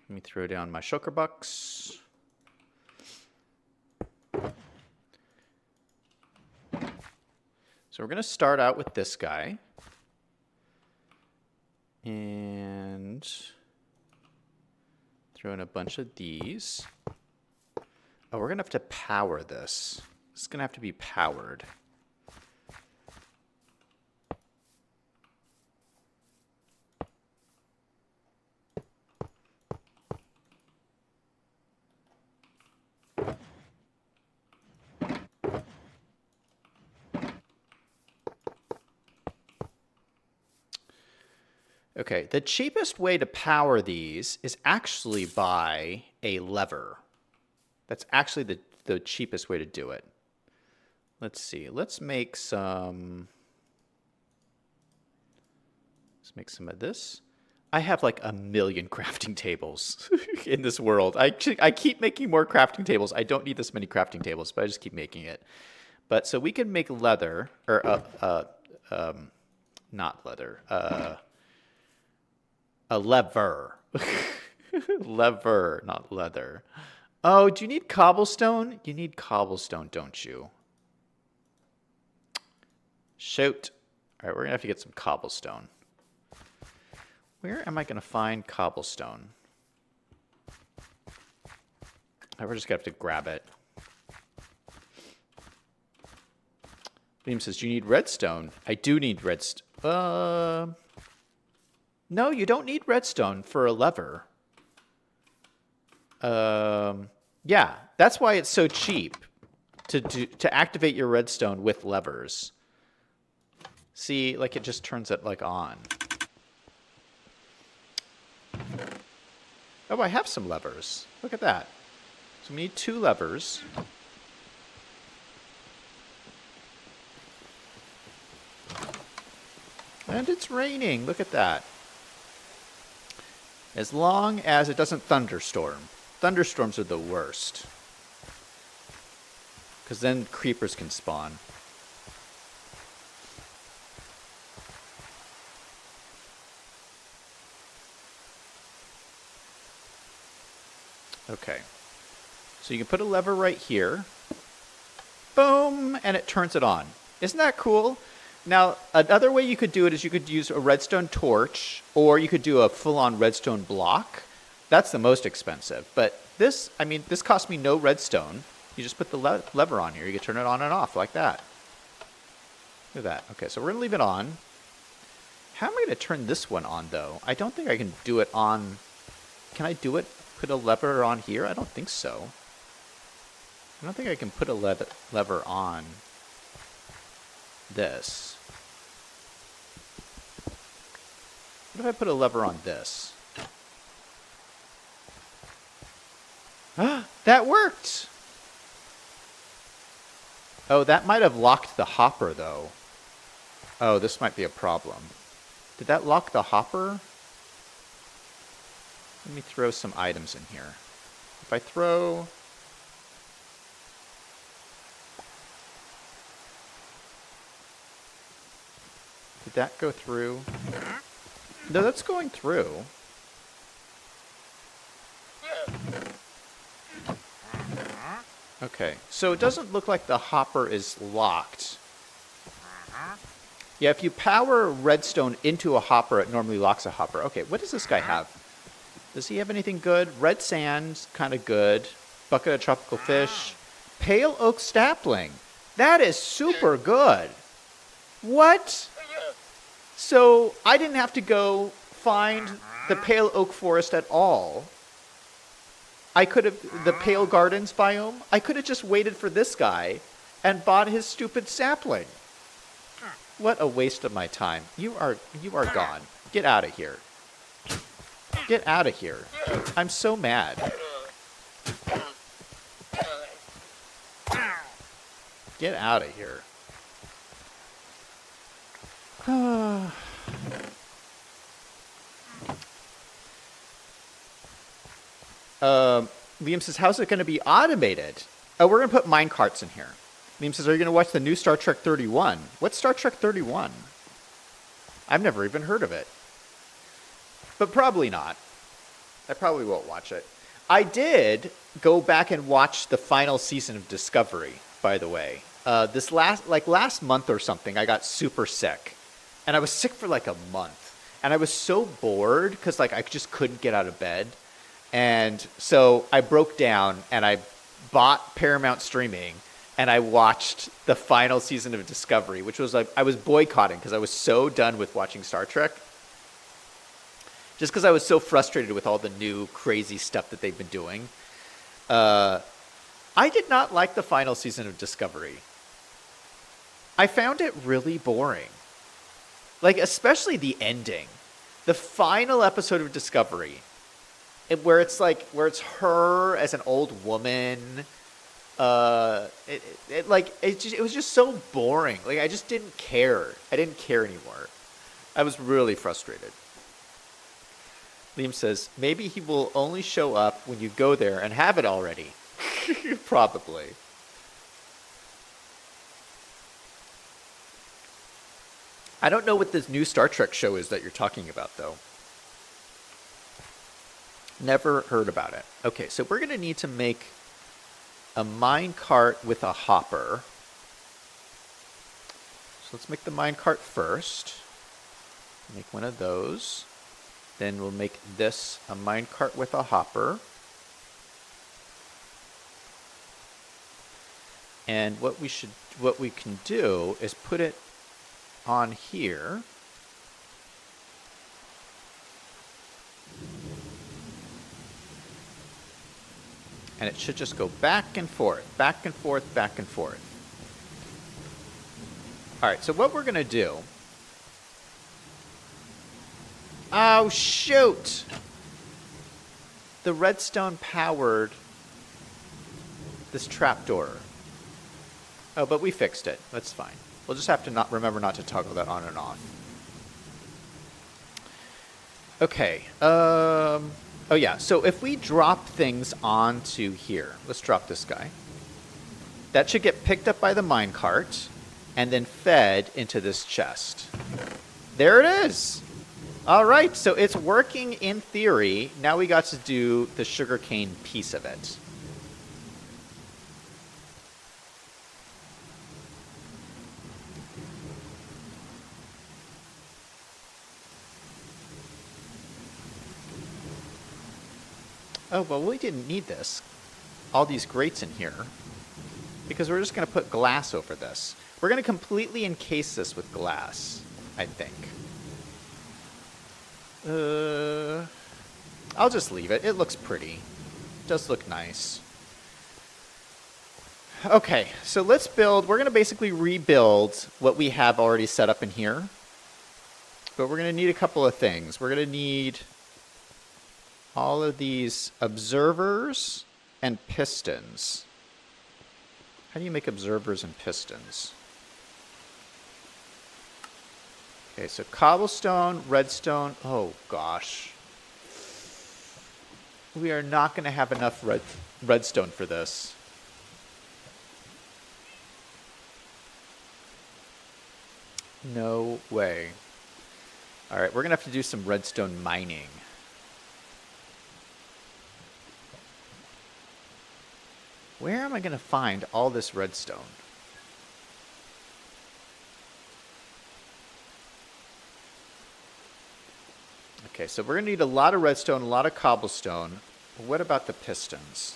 Let me throw down my shulker box. So we're going to start out with this guy. And throw in a bunch of these. Oh, we're going to have to power this. It's going to have to be powered. Okay, the cheapest way to power these is actually by a lever. That's actually the cheapest way to do it. Let's see. Let's make some of this. I have like a million crafting tables in this world. I keep making more crafting tables. I don't need this many crafting tables, but I just keep making it. But so we can make leather, or not leather. A lever. Lever, not leather. Oh, do you need cobblestone? You need cobblestone, don't you? Shoot. All right, we're going to have to get some cobblestone. Where am I going to find cobblestone? We're just going to have to grab it. Beam says, do you need redstone? I do need redstone. No, you don't need redstone for a lever. Yeah, that's why it's so cheap to activate your redstone with levers. See, like it just turns it like on. Oh, I have some levers. Look at that. So we need 2 levers. And it's raining. Look at that. As long as it doesn't thunderstorm. Thunderstorms are the worst. Because then creepers can spawn. Okay. So you can put a lever right here. Boom! And it turns it on. Isn't that cool? Now, another way you could do it is you could use a redstone torch, or you could do a full-on redstone block. That's the most expensive. But this, I mean, this cost me no redstone. You just put the lever on here. You can turn it on and off like that. Look at that. Okay, so we're going to leave it on. How am I going to turn this one on, though? I don't think I can do it on... Can I do it? Put a lever on here? I don't think so. I don't think I can put a lever on this. What if I put a lever on this? That worked! Oh, that might have locked the hopper, though. Oh, this might be a problem. Did that lock the hopper? Let me throw some items in here. If I throw... Did that go through? No, that's going through. Okay, so it doesn't look like the hopper is locked. Yeah, if you power redstone into a hopper, it normally locks a hopper. Okay, what does this guy have? Does he have anything good? Red sand, kind of good. Bucket of tropical fish. Pale oak sapling. That is super good. What? So I didn't have to go find the pale oak forest at all. I could have, the Pale Gardens biome, I could have just waited for this guy and bought his stupid sapling. What a waste of my time. You are gone. Get out of here. Get out of here. I'm so mad. Get out of here. Liam says, how's it going to be automated? Oh, we're going to put mine carts in here. Liam says, are you going to watch the new Star Trek 31? What's Star Trek 31? I've never even heard of it. But probably not. I probably won't watch it. I did go back and watch the final season of Discovery, by the way. This last month or something, I got super sick. And I was sick for like a month. And I was so bored because I just couldn't get out of bed. And so I broke down and I bought Paramount Streaming and I watched the final season of Discovery, which was I was boycotting because I was so done with watching Star Trek. Just because I was so frustrated with all the new crazy stuff that they've been doing. I did not like the final season of Discovery. I found it really boring. Especially the ending. The final episode of Discovery. Where it's her as an old woman. It was just so boring. I just didn't care. I didn't care anymore. I was really frustrated. Liam says, maybe he will only show up when you go there and have it already. Probably. I don't know what this new Star Trek show is that you're talking about, though. Never heard about it. Okay, so we're going to need to make a mine cart with a hopper. So let's make the mine cart first. Make one of those. Then we'll make this a mine cart with a hopper. And what we can do is put it on here. And it should just go back and forth, back and forth, back and forth. All right, so what we're going to do... Oh, shoot! The redstone powered This trapdoor. Oh, but we fixed it. That's fine. We'll just have to remember not to toggle that on and off. Okay. Oh, yeah. So if we drop things onto here, let's drop this guy. That should get picked up by the minecart and then fed into this chest. There it is. All right. So it's working in theory. Now we got to do the sugarcane piece of it. Oh, well, we didn't need this. All these grates in here. Because we're just going to put glass over this. We're going to completely encase this with glass, I think. I'll just leave it. It looks pretty. It does look nice. Okay, so let's build. We're going to basically rebuild what we have already set up in here. But we're going to need a couple of things. We're going to need all of these observers and pistons. How do you make observers and pistons? Okay, so cobblestone, redstone. Oh, gosh. We are not going to have enough redstone for this. No way. All right, we're going to have to do some redstone mining. Where am I going to find all this redstone? Okay, so we're going to need a lot of redstone, a lot of cobblestone. What about the pistons?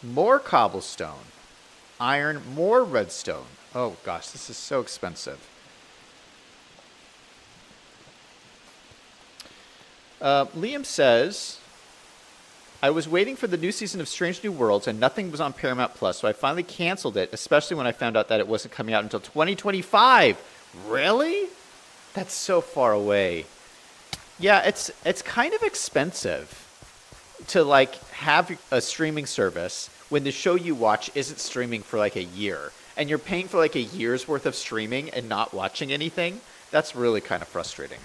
More cobblestone. Iron, more redstone. Oh gosh, this is so expensive. Liam says, I was waiting for the new season of Strange New Worlds and nothing was on Paramount Plus, so I finally canceled it, especially when I found out that it wasn't coming out until 2025. Really? That's so far away. Yeah, it's kind of expensive to like have a streaming service when the show you watch isn't streaming for like a year and you're paying for like a year's worth of streaming and not watching anything. That's really kind of frustrating.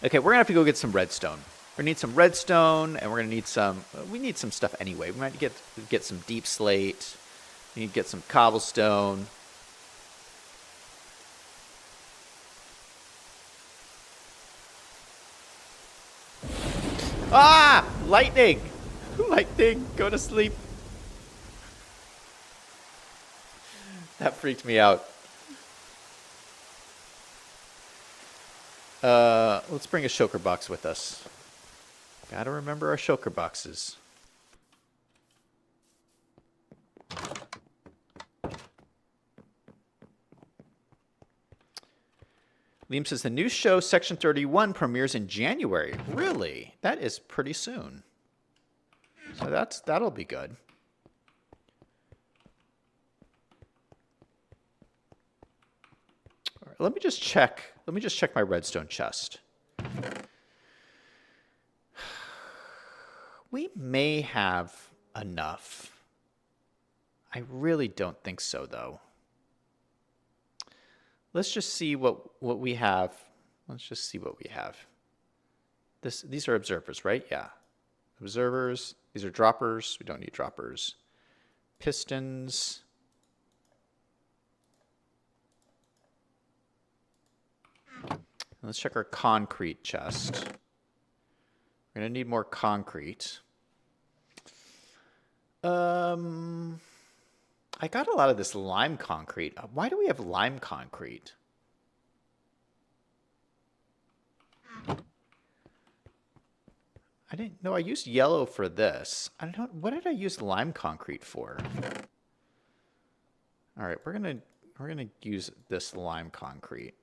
Okay, we're gonna have to go get some redstone. We're gonna need some redstone, and we're gonna need some. We need some stuff anyway. We might get some deep slate. We need to get some cobblestone. Ah! Lightning! Lightning! Go to sleep. That freaked me out. Let's bring a shulker box with us. Gotta remember our shulker boxes. Liam says the new show, Section 31, premieres in January. Really? That is pretty soon. So that'll be good. All right, let me just check my redstone chest. We may have enough. I really don't think so, though. Let's just see what we have. Let's just see what we have. These are observers, right? Yeah. Observers. These are droppers. We don't need droppers. Pistons. Let's check our concrete chest. We're going to need more concrete. I got a lot of this lime concrete. Why do we have lime concrete? I didn't know. I used yellow for this. What did I use lime concrete for? All right, we're gonna use this lime concrete.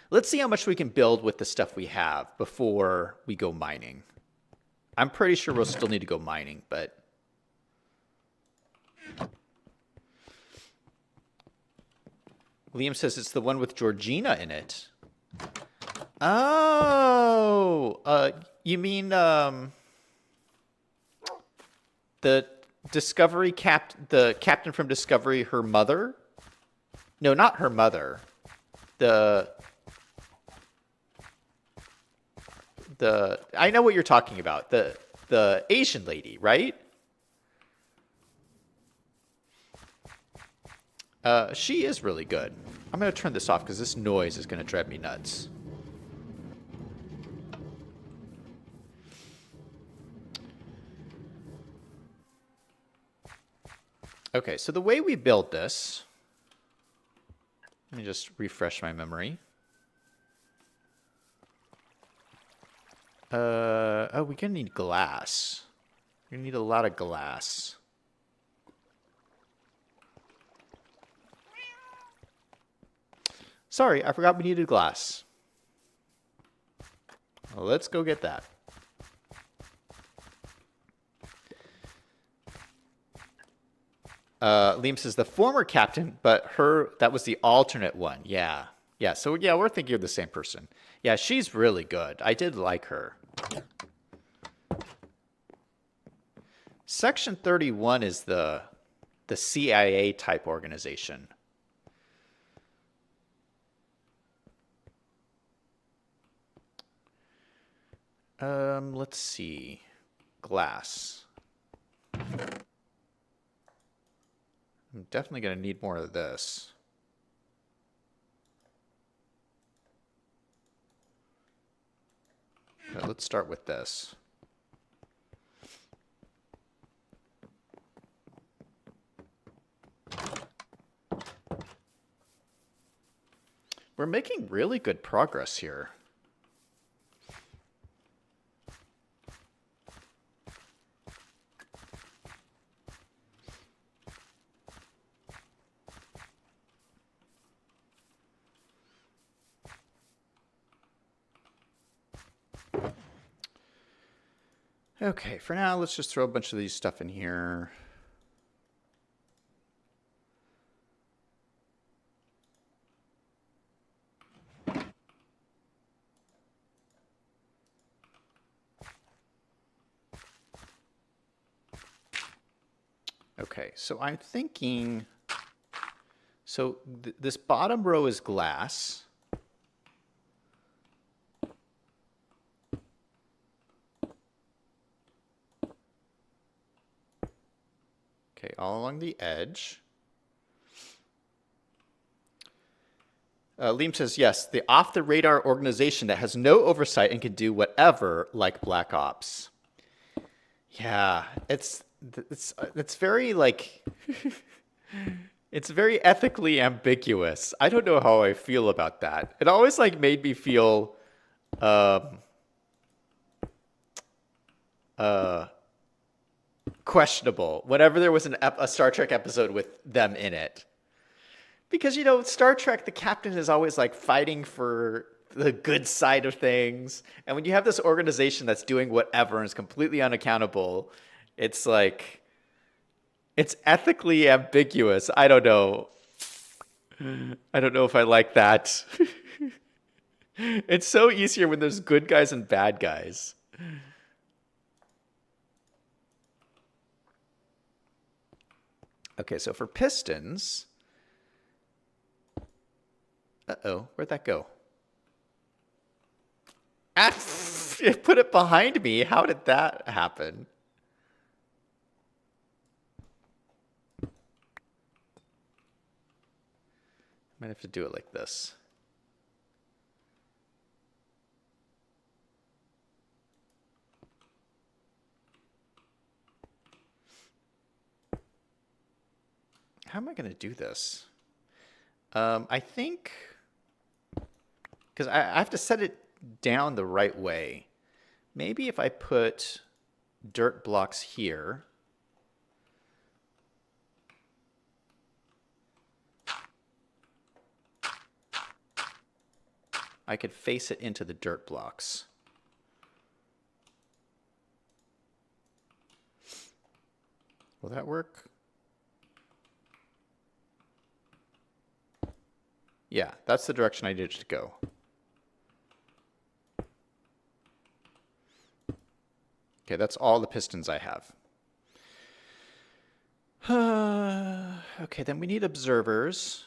Let's see how much we can build with the stuff we have before we go mining. I'm pretty sure we'll still need to go mining, but Liam says it's the one with Georgina in it. Oh, you mean the the captain from Discovery, her mother? No, not her mother. The I know what you're talking about. The Asian lady, right? She is really good. I'm gonna turn this off because this noise is gonna drive me nuts. Okay, so the way we build this, let me just refresh my memory. Oh, we're gonna need glass. We're gonna need a lot of glass. Sorry, I forgot we needed glass. Well, let's go get that. Liam says the former captain, but that was the alternate one. Yeah. Yeah, so yeah, we're thinking of the same person. Yeah, she's really good. I did like her. Section 31 is the CIA type organization. Let's see. Glass. I'm definitely going to need more of this. But let's start with this. We're making really good progress here. Okay, for now, let's just throw a bunch of these stuff in here. Okay, so I'm thinking, so this bottom row is glass. Okay, all along the edge. Liam says, yes, the off-the-radar organization that has no oversight and can do whatever, like Black Ops. Yeah, it's very, like, it's very ethically ambiguous. I don't know how I feel about that. It always, like, made me feel, questionable whenever there was a Star Trek episode with them in it. Because, you know, Star Trek, the captain is always like fighting for the good side of things. And when you have this organization that's doing whatever and is completely unaccountable, it's like, it's ethically ambiguous. I don't know. I don't know if I like that. It's so easier when there's good guys and bad guys. Okay, so for pistons... Uh-oh, where'd that go? Ah, it put it behind me. How did that happen? Might have to do it like this. How am I going to do this? I think... because I have to set it down the right way. Maybe if I put dirt blocks here. I could face it into the dirt blocks. Will that work? Yeah, that's the direction I needed to go. Okay, that's all the pistons I have. Okay, then we need observers.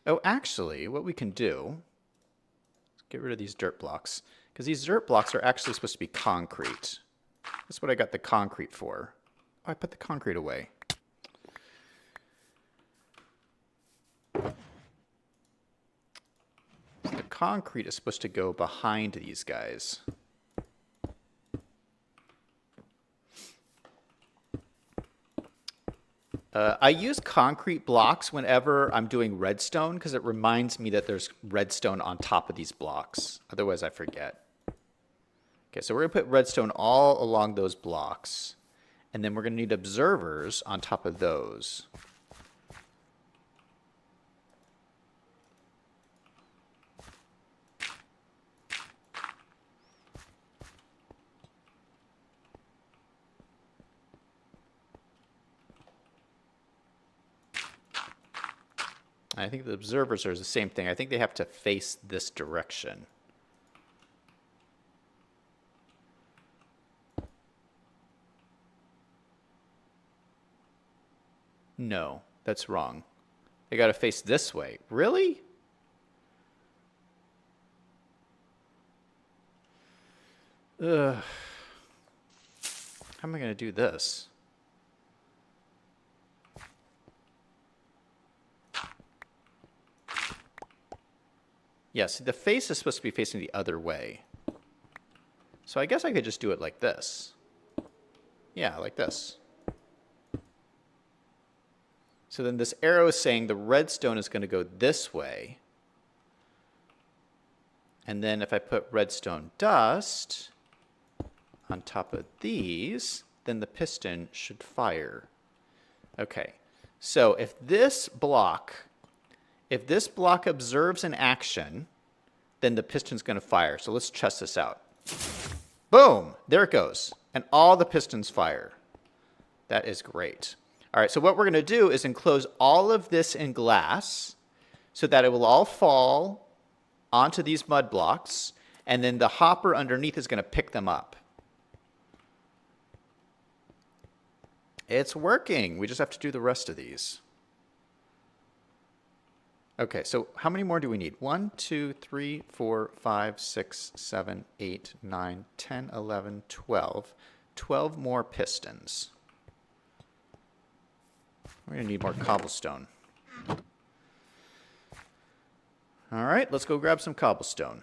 Oh, actually, what we can do, let's get rid of these dirt blocks, because these dirt blocks are actually supposed to be concrete. That's what I got the concrete for. Oh, I put the concrete away. So the concrete is supposed to go behind these guys. I use concrete blocks whenever I'm doing redstone because it reminds me that there's redstone on top of these blocks. Otherwise, I forget. Okay, so we're going to put redstone all along those blocks. And then we're going to need observers on top of those. I think the observers are the same thing. I think they have to face this direction. No, that's wrong. They got to face this way. Really? Ugh. How am I going to do this? Yes, the face is supposed to be facing the other way. So I guess I could just do it like this. Yeah, like this. So then this arrow is saying the redstone is going to go this way. And then if I put redstone dust on top of these, then the piston should fire. Okay, so if this block observes an action, then the piston's going to fire. So let's test this out. Boom! There it goes. And all the pistons fire. That is great. All right, so what we're going to do is enclose all of this in glass so that it will all fall onto these mud blocks, and then the hopper underneath is going to pick them up. It's working. We just have to do the rest of these. Okay, so how many more do we need? 1, 2, 3, 4, 5, 6, 7, 8, 9, 10, 11, 12. 12 more pistons. We're going to need more cobblestone. All right, let's go grab some cobblestone.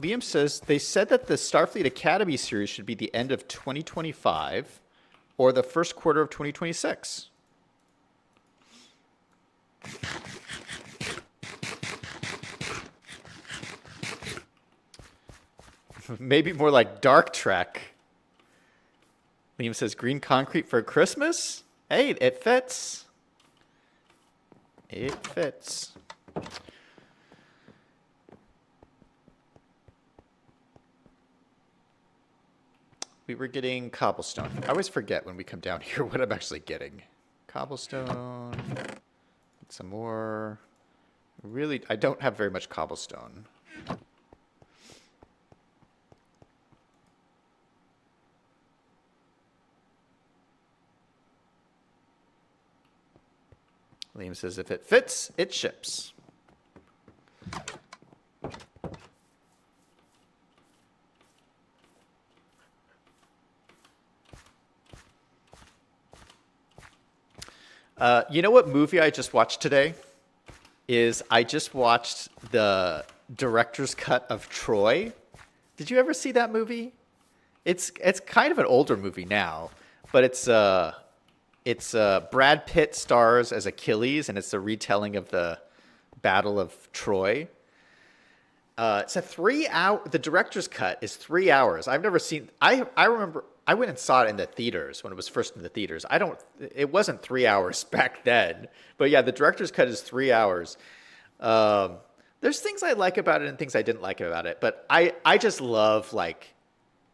Liam says, they said that the Starfleet Academy series should be the end of 2025 or the first quarter of 2026. Maybe more like Dark Trek. Liam says, green concrete for Christmas? Hey, it fits. It fits. We were getting cobblestone. I always forget when we come down here what I'm actually getting. Cobblestone. Get some more. Really, I don't have very much cobblestone. Liam says, if it fits, it ships. You know what movie I just watched today? I just watched the director's cut of Troy. Did you ever see that movie? It's kind of an older movie now, but it's Brad Pitt stars as Achilles, and it's a retelling of the Battle of Troy. It's a 3-hour. The director's cut is 3 hours. I've never seen. I remember. I went and saw it in the theaters when it was first in the theaters. It wasn't 3 hours back then, but yeah, the director's cut is 3 hours. But There's things I like about it and things I didn't like about it, but I just love like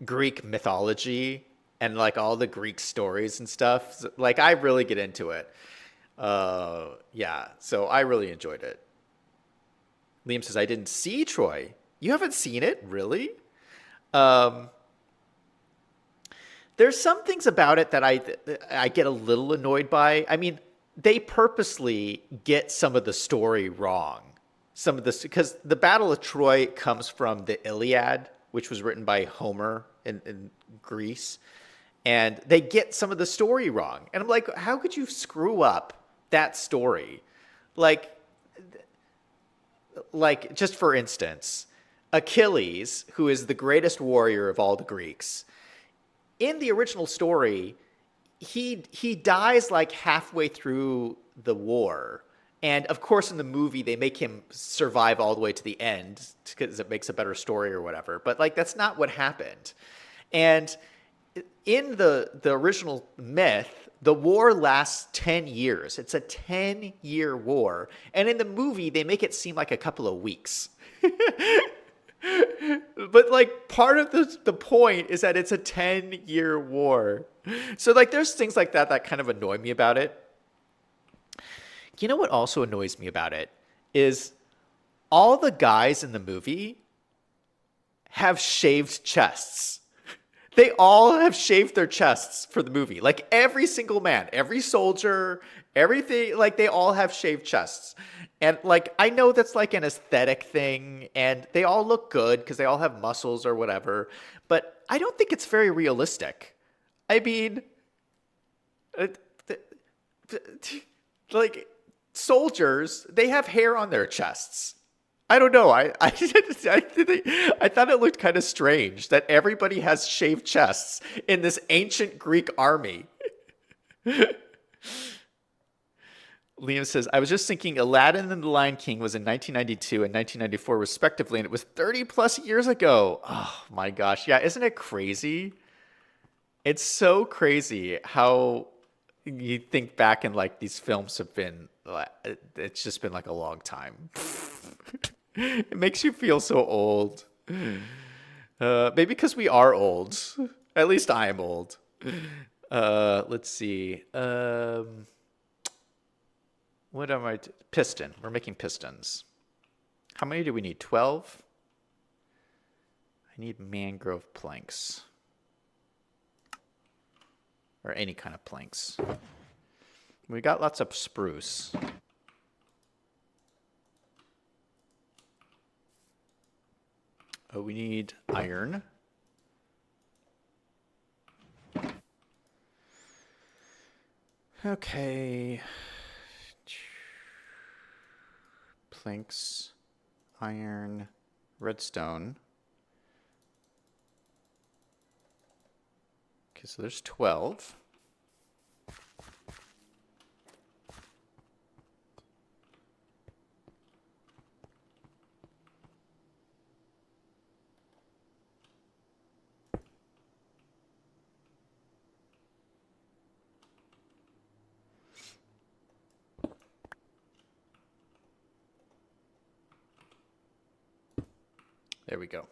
Greek mythology and like all the Greek stories and stuff. Like I really get into it. Yeah, so I really enjoyed it. Liam says I didn't see Troy. You haven't seen it, really? Um, there's some things about it that I get a little annoyed by. I mean, they purposely get some of the story wrong. Some of this because the Battle of Troy comes from the Iliad, which was written by Homer in Greece, and they get some of the story wrong. And I'm like, how could you screw up that story? Like, just for instance, Achilles, who is the greatest warrior of all the Greeks, in the original story, he dies like halfway through the war. And of course, in the movie, they make him survive all the way to the end because it makes a better story or whatever. But like, that's not what happened. And in the original myth, the war lasts 10 years. It's a 10-year war. And in the movie, they make it seem like a couple of weeks. But like part of the point is that it's a 10-year war. So like there's things like that that kind of annoy me about it. You know what also annoys me about it is all the guys in the movie have shaved chests. They all have shaved their chests for the movie. Like every single man, every soldier, everything, like they all have shaved chests. And like I know that's like an aesthetic thing and they all look good because they all have muscles or whatever, but I don't think it's very realistic. I mean, like soldiers, they have hair on their chests. I don't know. I thought it looked kind of strange that everybody has shaved chests in this ancient Greek army. Liam says, I was just thinking Aladdin and the Lion King was in 1992 and 1994 respectively, and it was 30 plus years ago. Oh my gosh. Yeah, isn't it crazy? It's so crazy how you think back and like these films have been, it's just been like a long time. It makes you feel so old. Maybe because we are old. At least I am old. Let's see. What am I? Piston. We're making pistons. How many do we need? 12? I need mangrove planks. Or any kind of planks. We got lots of spruce. Oh, we need iron. Okay. Planks, iron, redstone. Okay, so there's 12. There we go.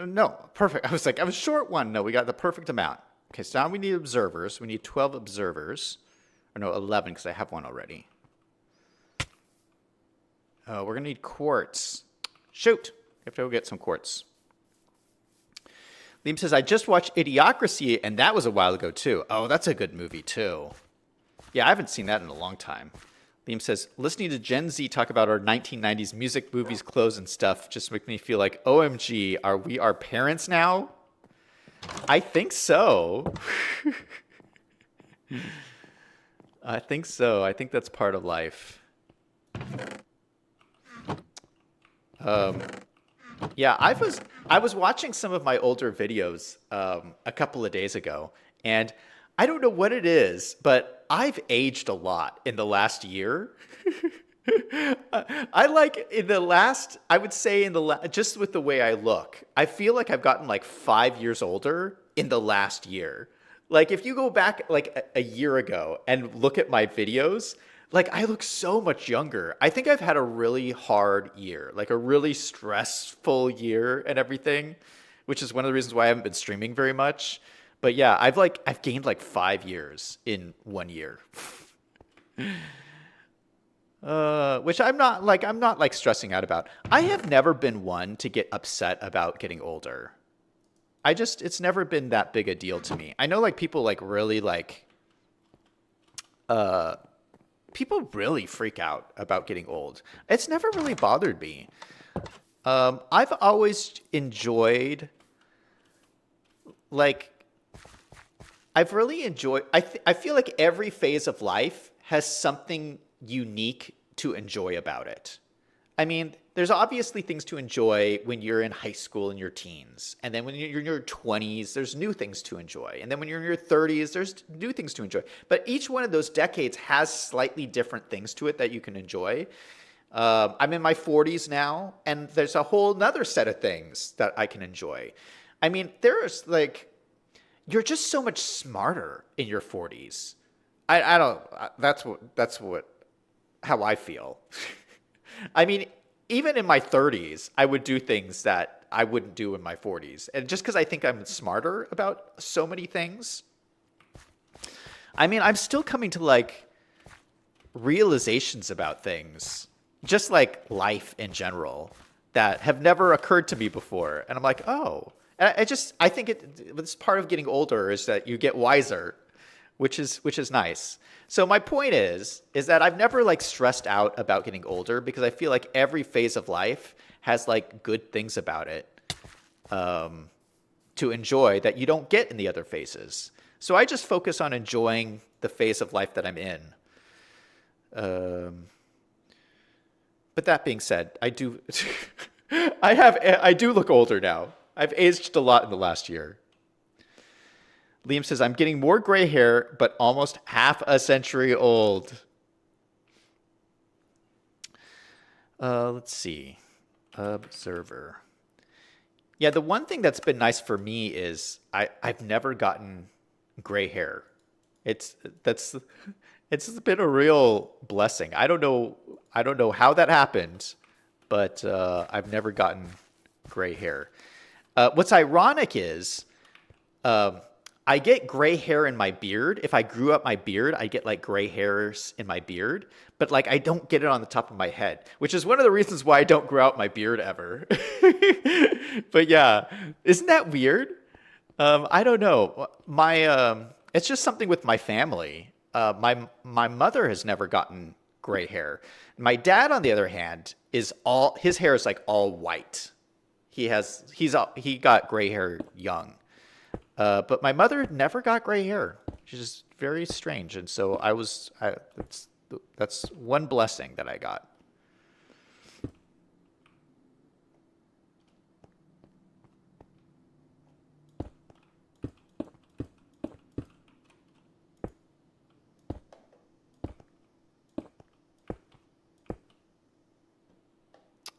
No, perfect. I was short one. No, we got the perfect amount. Okay, so now we need observers. We need 12 observers. Or no, 11 because I have one already. We're going to need quartz. Shoot. We have to go get some quartz. Liam says, I just watched Idiocracy, and that was a while ago, too. Oh, that's a good movie, too. Yeah, I haven't seen that in a long time. Liam says, listening to Gen Z talk about our 1990s music, movies, clothes, and stuff just makes me feel like, OMG, are we our parents now? I think so. I think so. I think that's part of life. Yeah, I was watching some of my older videos a couple of days ago, and I don't know what it is, but I've aged a lot in the last year. I like in the last, I would say in the just with the way I look, I feel like I've gotten like 5 years older in the last year. Like if you go back like a year ago and look at my videos, like I look so much younger. I think I've had a really hard year, like a really stressful year and everything, which is one of the reasons why I haven't been streaming very much. But yeah, I've gained like 5 years in 1 year. Which I'm not like stressing out about. I have never been one to get upset about getting older. It's never been that big a deal to me. I know like people like really like uh people really freak out about getting old. It's never really bothered me. I've always enjoyed like I've really enjoyed I feel like every phase of life has something unique to enjoy about it. I mean, there's obviously things to enjoy when you're in high school and your teens. And then when you're in your 20s, there's new things to enjoy. And then when you're in your 30s, there's new things to enjoy. But each one of those decades has slightly different things to it that you can enjoy. I'm in my 40s now, and there's a whole nother set of things that I can enjoy. I mean, there's like, you're just so much smarter in your 40s. I don't, that's what, how I feel. I mean, even in my 30s, I would do things that I wouldn't do in my 40s. And just because I think I'm smarter about so many things. I mean, I'm still coming to like realizations about things, just like life in general, that have never occurred to me before. And I'm like, oh, and I think it's part of getting older is that you get wiser, which is nice. So my point is that I've never like stressed out about getting older because I feel like every phase of life has like good things about it to enjoy that you don't get in the other phases. So I just focus on enjoying the phase of life that I'm in. But that being said, I do I do look older now. I've aged a lot in the last year. Liam says, I'm getting more gray hair, but almost half a century old. Let's see. Observer. Yeah, the one thing that's been nice for me is I've never gotten gray hair. It's been a real blessing. I don't know how that happened, but I've never gotten gray hair. What's ironic is I get gray hair in my beard. If I grew up my beard, I get like gray hairs in my beard, but like I don't get it on the top of my head, which is one of the reasons why I don't grow out my beard ever. But yeah, isn't that weird? I don't know. It's just something with my family. My mother has never gotten gray hair. My dad, on the other hand, his hair is like all white. He got gray hair young. But my mother never got gray hair. She's just very strange. And so that's one blessing that I got.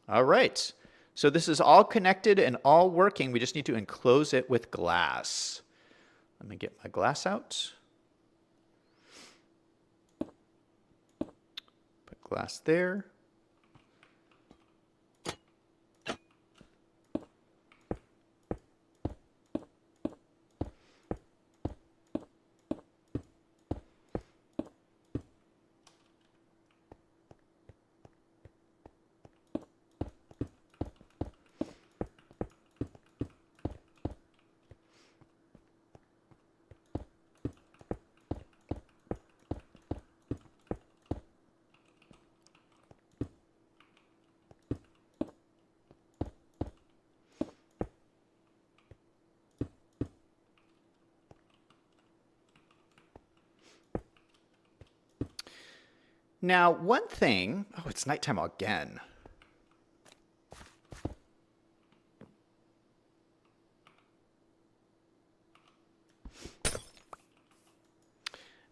All right. So this is all connected and all working. We just need to enclose it with glass. Let me get my glass out. Put glass there. Now, one thing, oh, it's nighttime again.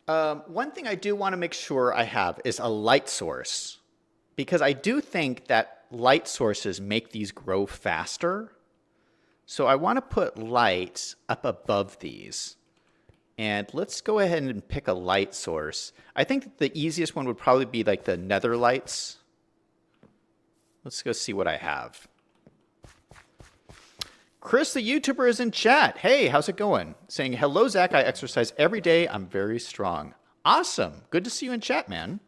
One thing I do want to make sure I have is a light source, because I do think that light sources make these grow faster. So I want to put light up above these. And let's go ahead and pick a light source. I think the easiest one would probably be like the nether lights. Let's go see what I have. Chris, the YouTuber, is in chat. Hey, how's it going? Saying, hello, Zach. I exercise every day. I'm very strong. Awesome. Good to see you in chat, man.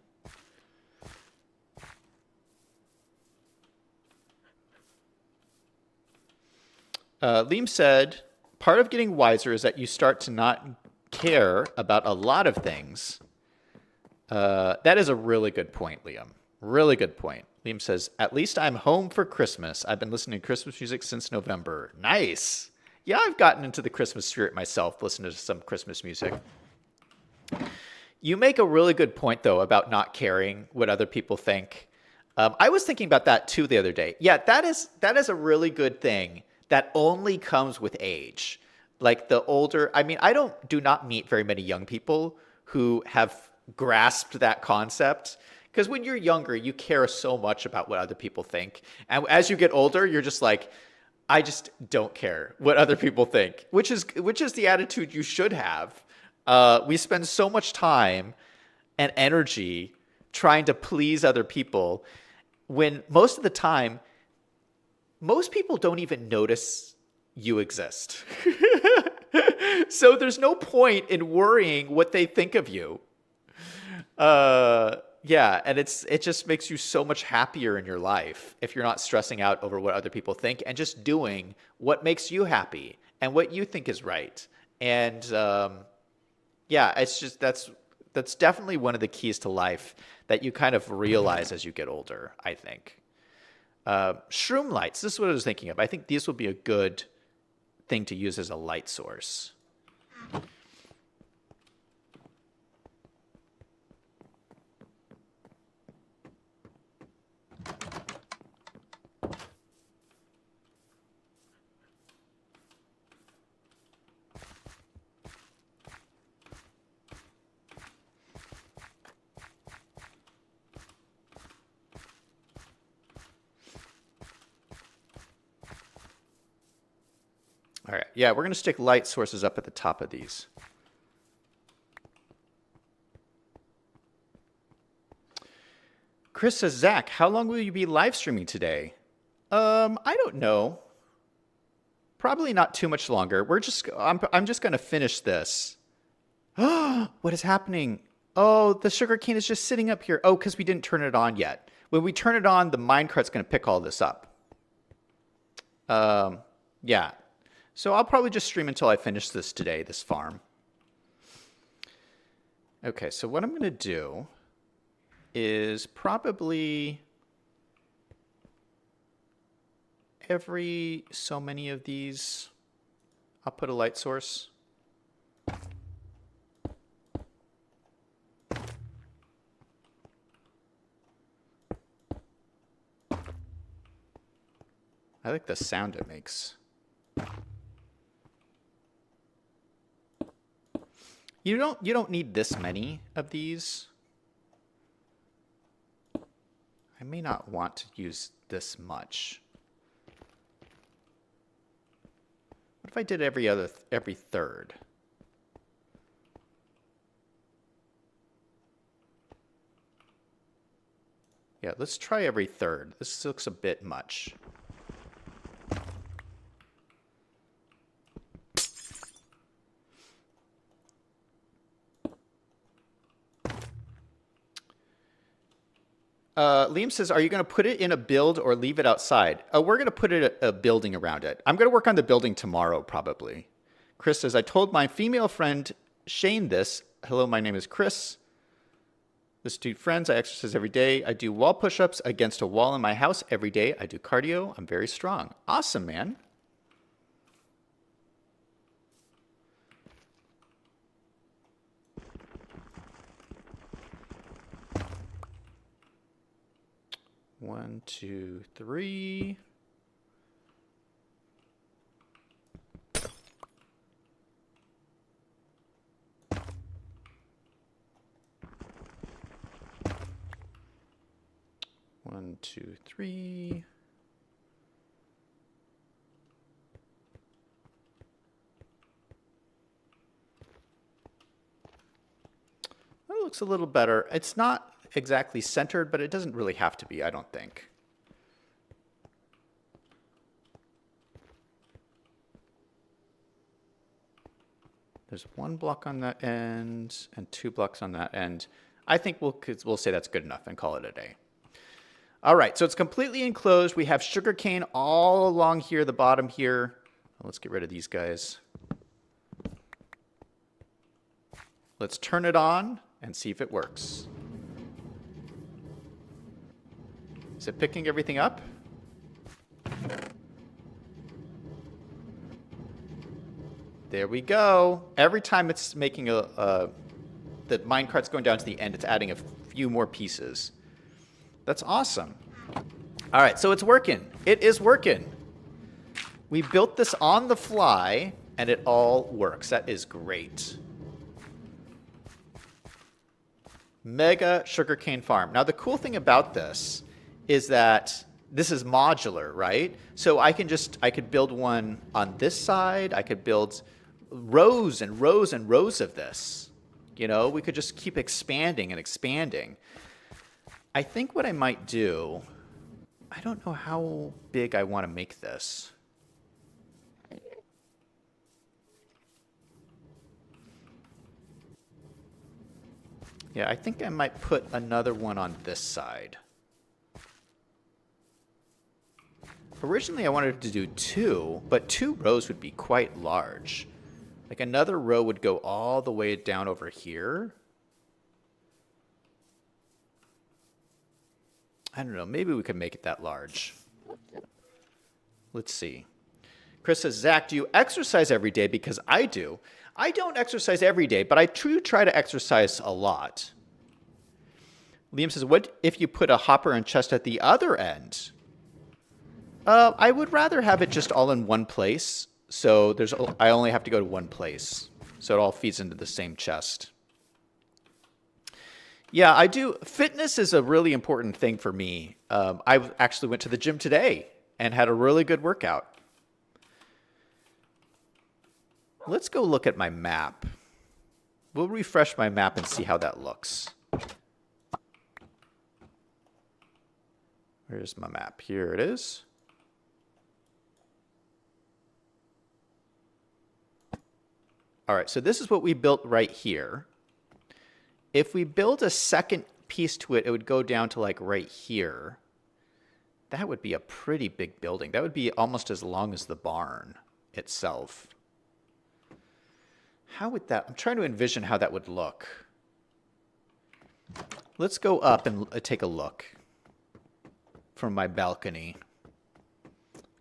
Liam said, part of getting wiser is that you start to not care about a lot of things. That is a really good point, Liam. Really good point. Liam says, at least I'm home for Christmas. I've been listening to Christmas music since November. Nice. Yeah, I've gotten into the Christmas spirit myself, listening to some Christmas music. You make a really good point, though, about not caring what other people think. I was thinking about that, too, the other day. Yeah, that is a really good thing that only comes with age. Like the older, I mean, I do not meet very many young people who have grasped that concept. Because when you're younger, you care so much about what other people think. And as you get older, you're just like, I just don't care what other people think, which is the attitude you should have. We spend so much time and energy trying to please other people when most of the time, most people don't even notice you exist. So there's no point in worrying what they think of you. Yeah, and it just makes you so much happier in your life if you're not stressing out over what other people think and just doing what makes you happy and what you think is right. And yeah, it's just that's definitely one of the keys to life that you kind of realize as you get older, I think. Shroom lights, this is what I was thinking of. I think these will be a good thing to use as a light source. All right, yeah, we're going to stick light sources up at the top of these. Chris says, Zach, how long will you be live streaming today? I don't know. Probably not too much longer. I'm just going to finish this. What is happening? Oh, the sugar cane is just sitting up here. Oh, because we didn't turn it on yet. When we turn it on, the minecart's going to pick all this up. Yeah. So I'll probably just stream until I finish this today, this farm. Okay, so what I'm going to do is probably every so many of these, I'll put a light source. I like the sound it makes. You don't need this many of these. I may not want to use this much. What if I did every third? Yeah, let's try every third. This looks a bit much. Liam says, are you going to put it in a build or leave it outside? We're going to put a building around it. I'm going to work on the building tomorrow, probably. Chris says, I told my female friend Shane this. Hello, my name is Chris. This dude, friends, I exercise every day. I do wall push-ups against a wall in my house every day. I do cardio. I'm very strong. Awesome, man. One, two, three. 1, 2, 3. That looks a little better. It's not exactly centered, but it doesn't really have to be, I don't think. There's 1 block on that end and 2 blocks on that end. I think we'll say that's good enough and call it a day. All right, so it's completely enclosed. We have sugarcane all along here, the bottom here. Let's get rid of these guys. Let's turn it on and see if it works. Is it picking everything up? There we go. Every time it's making the minecart's going down to the end, it's adding a few more pieces. That's awesome. All right, so it's working. It is working. We built this on the fly, and it all works. That is great. Mega sugarcane farm. Now, the cool thing about this is that this is modular, right? So I could build one on this side. I could build rows and rows and rows of this. You know, we could just keep expanding and expanding. I think what I might do, I don't know how big I want to make this. Yeah, I think I might put another one on this side. Originally, I wanted to do 2, but 2 rows would be quite large. Like another row would go all the way down over here. I don't know, maybe we could make it that large. Let's see. Chris says, Zach, do you exercise every day? Because I do. I don't exercise every day, but I do try to exercise a lot. Liam says, what if you put a hopper and chest at the other end? I would rather have it just all in one place. So I only have to go to one place. So it all feeds into the same chest. Yeah, I do. Fitness is a really important thing for me. I actually went to the gym today and had a really good workout. Let's go look at my map. We'll refresh my map and see how that looks. Where's my map? Here it is. All right, so this is what we built right here. If we build a second piece to it, it would go down to like right here. That would be a pretty big building. That would be almost as long as the barn itself. How would that, I'm trying to envision how that would look. Let's go up and take a look from my balcony.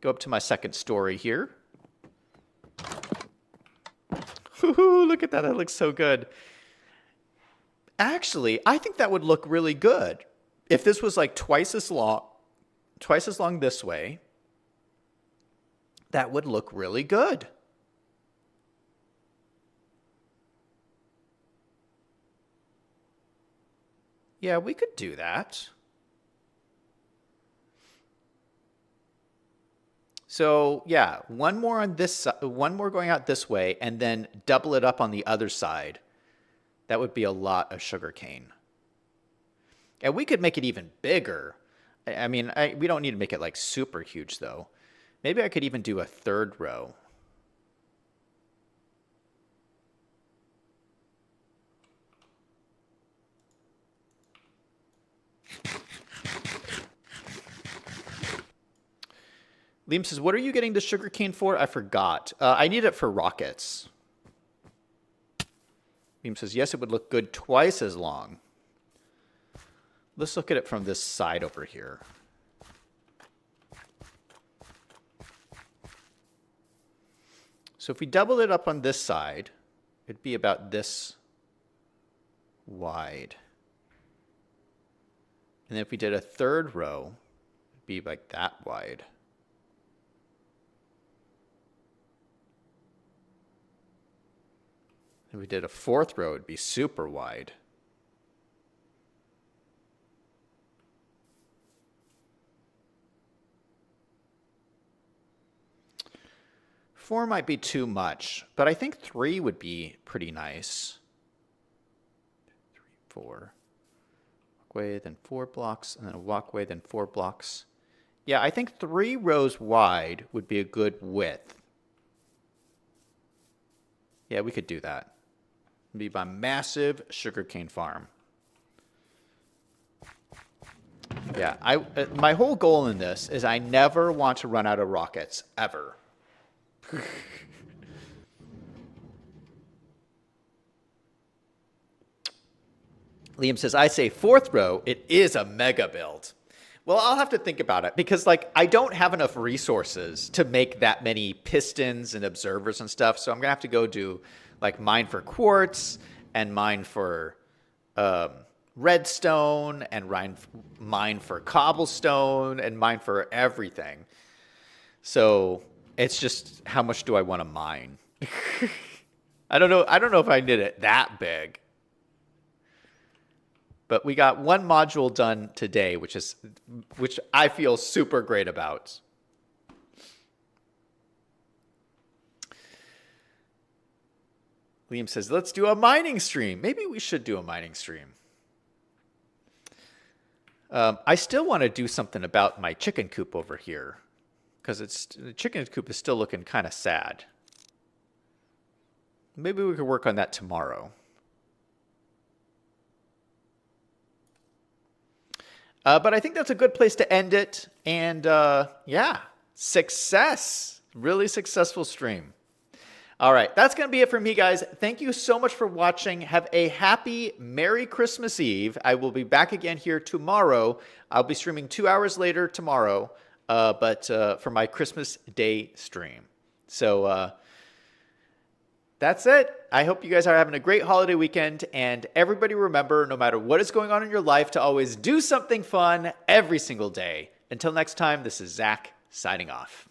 Go up to my second story here. Look at that. That looks so good. Actually, I think that would look really good. If this was like twice as long this way, that would look really good. Yeah, we could do that. So yeah, one more on this, one more going out this way, and then double it up on the other side. That would be a lot of sugarcane. And we could make it even bigger. I mean, we don't need to make it like super huge though. Maybe I could even do a third row. Liam says, what are you getting the sugarcane for? I forgot. I need it for rockets. Liam says, yes, it would look good twice as long. Let's look at it from this side over here. So if we double it up on this side, it'd be about this wide. And then if we did a third row, it'd be like that wide. If we did a fourth row, it'd be super wide. 4 might be too much, but I think 3 would be pretty nice. 3, 4. Walkway, then 4 blocks, and then a walkway, then 4 blocks. Yeah, I think 3 rows wide would be a good width. Yeah, we could do that. It'd be my massive sugarcane farm. Yeah, my whole goal in this is I never want to run out of rockets, ever. Liam says, I say 4th row, it is a mega build. Well, I'll have to think about it because, like, I don't have enough resources to make that many pistons and observers and stuff. So I'm going to have to go do, like, mine for quartz and mine for redstone and mine for cobblestone and mine for everything. So it's just, how much do I want to mine? I don't know if I did it that big. But we got 1 module done today, which I feel super great about. Liam says, let's do a mining stream. Maybe we should do a mining stream. I still want to do something about my chicken coop over here, because the chicken coop is still looking kind of sad. Maybe we could work on that tomorrow. But I think that's a good place to end it. And yeah, success. Really successful stream. All right, that's going to be it for me, guys. Thank you so much for watching. Have a happy Merry Christmas Eve. I will be back again here tomorrow. I'll be streaming 2 hours later tomorrow, but for my Christmas Day stream. So that's it. I hope you guys are having a great holiday weekend. And everybody remember, no matter what is going on in your life, to always do something fun every single day. Until next time, this is Zach signing off.